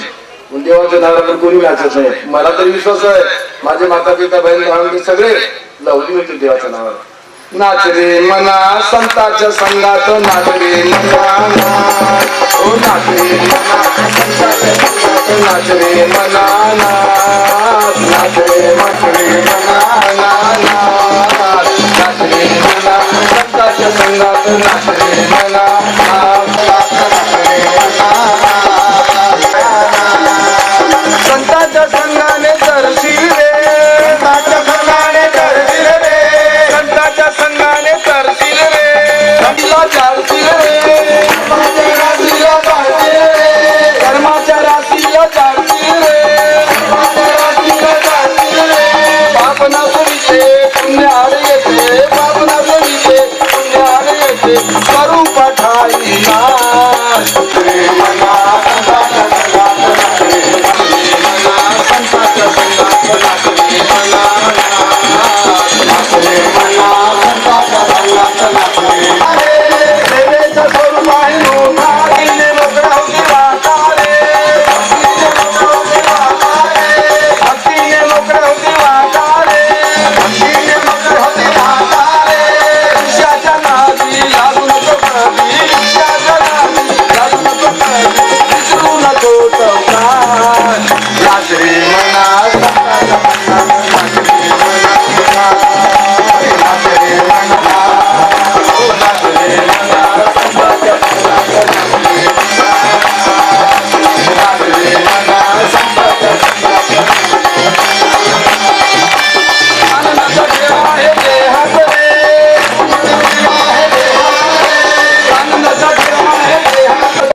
देवाच्या नावावर कोणी नाचत नाही. मला तरी विश्वास आहे माझे माता पिता बहीण भाऊ सगळे लावली होती देवाच्या नावावर. नाच रे मना संतांच्या संघात नाच रे मना, ओ नाच रे मना संतांच्या संघात नाच रे मना, नाच रे नाच रे मना, नाच रे मना संतांच्या संघात नाच रे मना, संतांच्या संघाने तरशील रे, संतांच्या संघाने तरशील रे, संतांच्या संघाने तरशील रे, संतला चालशील रे, कर्माच्या राशीला चालशील रे, कर्माच्या राशीला चालशील रे, कर्माच्या राशीला चालशील रे. पाप नाचविते पुण्य आड येते, पाप नाचविते पुण्य आड येते, करू पठाई नाच रे मना संतांच्या संघात रे संतांच्या संघात नाच रे मना, नाच रे मना संतांच्या संघात नाच रे. अरे देवेचं स्वरूप आहे मोठा, किल्ले मोकळा होती वाटा रे, भक्तीने मोकळा होती वाटा रे, भक्तीने मोकळा होती वाटा रे. ईशाच्या नादी लागू नको कधी, ईशाच्या नादी लागू नको कधी, विसरू नको चौकात. नाच रे मना संतांच्या संघात नाच रे मना, नाच रे मना, ओ नाच रे मना संतांच्या संघात नाच रे मना, नाच रे मना संतांच्या संघात. आनंदाचा ठेवा आहे देहात रे, आनंदाचा ठेवा आहे देहात रे.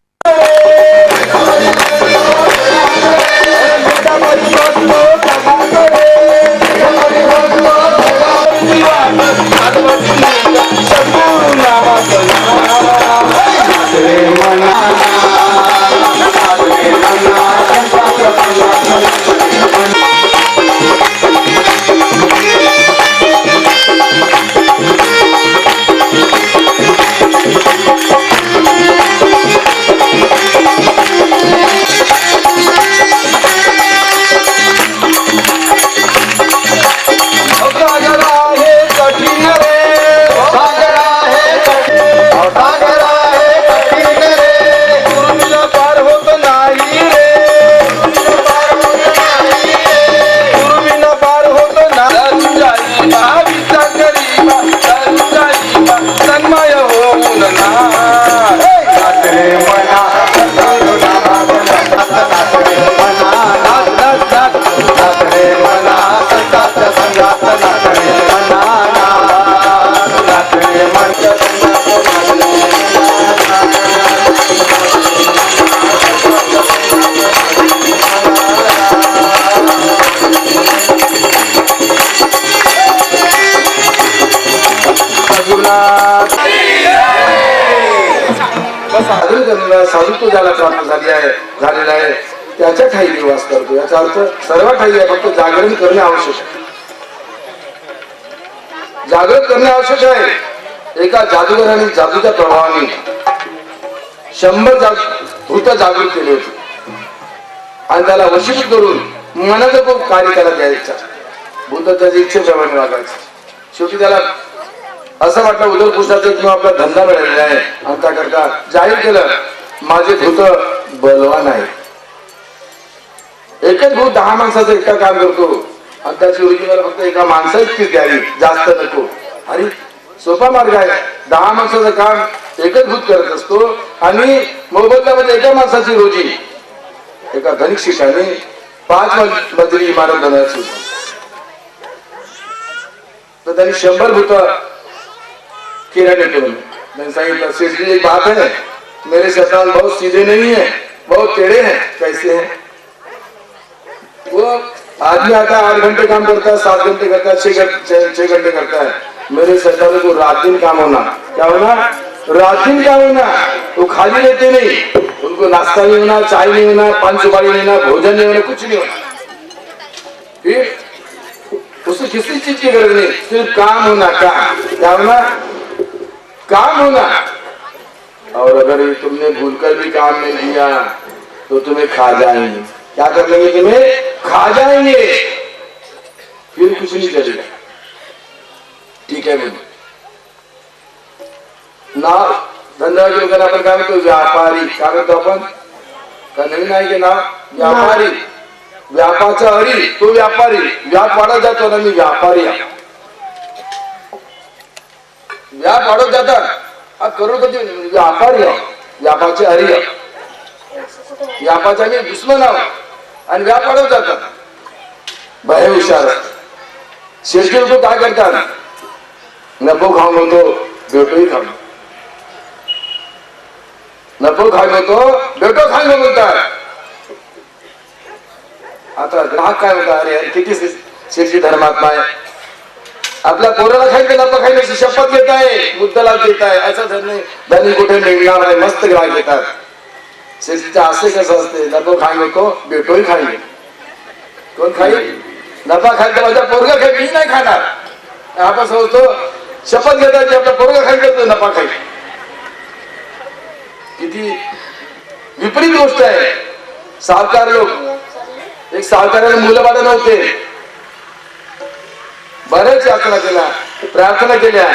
साधुत्व ज्याला प्राप्त झालेला आहे त्याच्या ठाई निवास करतो. याचा अर्थ सर्व ठाई आहे, फक्त जागरण करणे आवश्यक आहे. जागृत करणे आवश्यक आहे. एका जादूगराने जादूच्या प्रभावाने 100 भूत जागृत केले होते आणि त्याला वशीभूत करून मनाचं खूप कार्य त्याला द्यायचं. भूत त्याच्या इच्छेप्रमाणे वागायचं. शेवटी त्याला असं वाटलं उदर पुरुषाचा किंवा आपला धंदा मिळालेला आहे आणि त्याकरता जाहीर केलं माझे भूत बलवान आहे. एकच भूत 10 माणसाचं एकटा काम करतो आणि त्याची उर्गी मला फक्त एका माणसाचीच द्यावी, जास्त नको. अरे सोपा मार्ग आहे. 10 माणसाचं काम एकच भूत करत असतो आणि मोबदल्यामध्ये एका माणसाची रोजी एका धनिक शिष्याने 5 मजली इमारत बनवायची. तो त्यांनी 100 भूत किराने ठेवले. मैंने सांगितलं सेठ जी एक बात है, मेरे शैतान बहुत सीधे नहीं है, बहुत टेढ़े हैं. कैसे हैं? वो आदमी आता है 8 घंटे काम करता है, 7 घंटे करता है, 6 घंटे करता है. मेरे शैतान को रात दिन काम होना. क्या होना? रात दिन काम होना. वो खाली रहते नहीं, उनको नाश्ता नहीं होना, चाय नहीं होना, पान सुपारी नहीं होना, भोजन नहीं होना, कुछ नहीं होना. फिर उसे किसी चीज की गरज नहीं, सिर्फ काम होना. काम क्या होना? काम होना. और अगर ये तुमने भूलकर भी काम नहीं किया तो तुम्हें खा जाएंगे. क्या कर लेंगे? तुम्हें खा जाएंगे. फिर कुछ नहीं चलेगा. ठीक है मुझे नाव धंदा के लोकांना आपण काय म्हणतो? व्यापारी. काय म्हणतो आपण? का नवीन आहे की नाव? व्यापारी. व्यापाचा हरी तो व्यापारी. व्याप वाढत जातो ना, मी व्यापारी आहे. व्याप वाढत जातात. हा करोडपती व्यापारी आहे. व्यापाचे हरी आहे. व्यापाचा मी दुश्मन आहो आणि व्याप वाढत जातात. भय हुशार शेतकरी लोक काय करतात? नफो खाऊन होतो, भेटोही खाऊन. नफो खाऊन होतो, भेटो खाऊन म्हणतात. आता ग्राहक काय होता? अरे किती शेतकरी धर्मात्मा आहे. आपल्या पोराला खायचं नफा खायची शपथ घेत आहे, मुद्दला देत आहे. असं धनी कुठे मिळणार आहे. मस्त ग्राहक येतात. शेतीचं असे कसं असते? नफो खाईन होतो, भेटोही खाईन. कोण खाईल? नफा खायचा माझ्या पोरगा खाईल, मी नाही खाणार. आपण समजतो शपथ घेतात की आपला पोरगा खायचा तो नफा खाईल. किती विपरीत गोष्ट आहे. सावकार लोक, एक सावकाराला मुलं बाळ नव्हते. बऱ्याच याचना केल्या, प्रार्थना केल्या,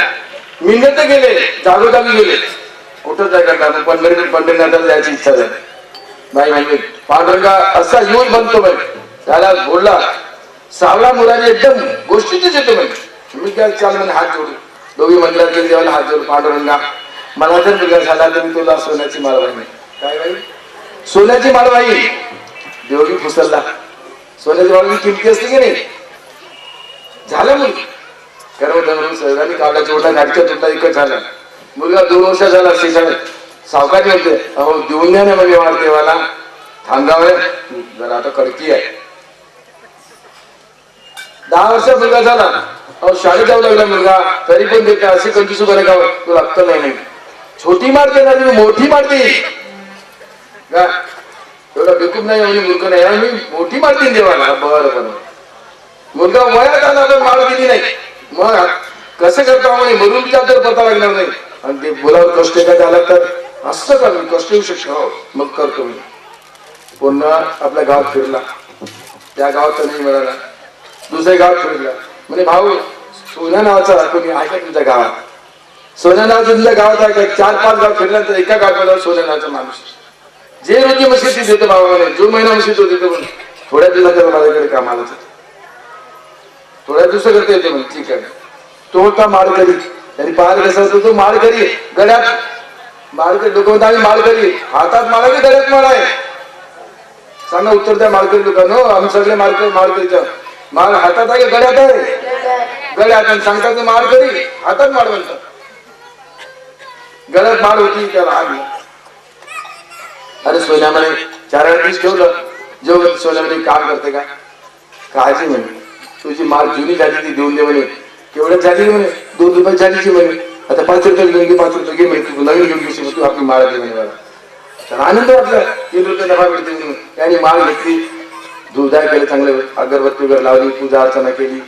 मिन्नत गेले, जागोजागी गेले. कुठं जाय करतात? पंढरीनाथाला जायची इच्छा झाली. नाही म्हणजे पांडुरंगा असा येऊन बनतो म्हणजे त्याला बोलला सावळा मुलाने एकदम गोष्टीतच येतो म्हणजे. मी काय चाल म्हणे हात जोडू. दोघी मंदिरात गेले, देवाला हात जोडू. पांडुरंगा मला जर मुलगा झाला तर मी तुला सोन्याची माळ वाहिनी. काय बाई? सोन्याची माळ वाही. देवगी फुसलला. सोन्याची माळ किमती असते की नाही? झालं मुलगी कर्म सहजाने कावडा जोडला, नाटक तुटला, एकच झाला. मुलगा 2 वर्ष झाला. सावकारी होते, अहो देऊन द्या ना म्हणजे वाढ देवाला. थांबावे जरा आता कडकी आहे. 10 वर्ष मुलगा झाला. अहो शाळेत जाऊ लागला मुलगा, तरी पण देते. असे कंजूस बरे का तो लागतं नाही. छोटी मारते ना तुम्ही मोठी मारते का? एवढा बेकूब नाही म्हणजे मूर्ख नाही. मी मोठी मारते देवाला. बरं बरं. मुलगा वयात आला पण माळ दिली नाही. मग कसं करता म्हणे? मरून तर पता लागणार नाही. आणि ते बोलावर कष्ट का झाला तर असं का मी कष्ट येऊ शकतो? मग करतो मी. पुन्हा आपल्या गावात फिरला. त्या गावात नाही मिळाला. दुसऱ्या गावात फिरला. म्हणजे भाऊ सोन्या नावाचा कोणी आहे का तुमच्या गावात? सोन्या नावाचं तुमच्या गावात आहे का? 4-5 गाव फिरल्यानंतर एका गावात सोन्या नावाचा माणूस जे रोजी मशीद देतो बाबा म्हणे, जो महिना मशीद देतो म्हणून थोड्या दिवसात माझ्याकडे कामाला थोड्या दिवसा करता येते म्हणजे. ठीक आहे. तो होता माळकरी. त्यांनी पाहायला कसं असतो? तो माळकरी. गड्यात माळकरी लोक म्हणतात आम्ही माळकरी. हातात माळ आहे, गड्यात माळ आहे. सांगा उत्तर द्या माळकरी लोकांनो. आम्ही सगळे माळकरीच्या माळ हातात आहे, गड्यात आहे. गड्यात. आणि सांगतात माळकरी हातात माळ म्हणतात. गड्यात माळ होती त्याला आग. अरे सोन्यामध्ये 4 दिवस ठेवलं. जेव्हा सोन्यामध्ये काम करते का? काळजी म्हणे तुझी माळ जुनी झाली ती देऊन दे म्हणे. केवढ्यात झाली म्हणे? 2 रुपये झालीची म्हणे. आता 5 रुपये घेऊन घे, 5 रुपये घे म्हणे. तू नवीन घेऊन घेशील, तू आपली माळ दे म्हणे. मला तर आनंद वाटला. 3 रुपये नफा मिळते म्हणून. त्याने माळ घेतली, धुदाय केलं, चांगलं अगरबत्ती वगैरे लावली, पूजा अर्चना केली.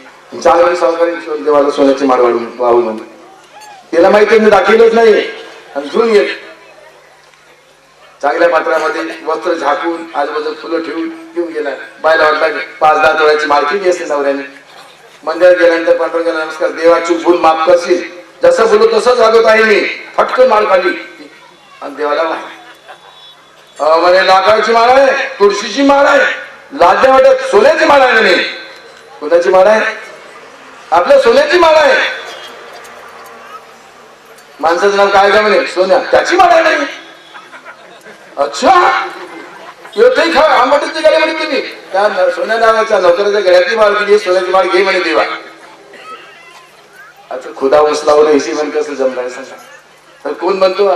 चांगली सावकारी देवाला सोन्याची माळ वाहू म्हणजे. त्याला माहिती दाखवलंच नाही आणि घेऊन गेले. चांगल्या पात्रामध्ये वस्त्र झाकून आजूबाजूला फुलं ठेवून घेऊन गेला. बायला वाटला 5-10 तोळ्याची माळ केली असते नवऱ्याने. मंदिरात गेल्यानंतर पांडुरंगाला नमस्कार, देवा चूक भूल माफ करशील, जसं बोलू तसंच वागत आहे मी. फटकन माळ खाली आणि देवाला म्हणे लाकडाची माळ आहे, तुळशीची माळ आहे, लाजण्या वाटत सोन्याची माळ आहे म्हणे. कोणाची माळ आहे? आपल्या सोन्याची माळ आहे. माणसाचं नाव काय का म्हणे? सोन्या. त्याची माळ आहे म्हणे. अच्छा, ते खा आंबाटीत निघाले म्हणे तुम्ही. त्या सोन्या नावाच्या नोकराच्या गळ्यातली माळ दिली, सोन्याची माळ घे म्हणे देवा. आता खुदा उचलावलं इसी म्हण कसं जमलाय सांगा. तर कोण म्हणतो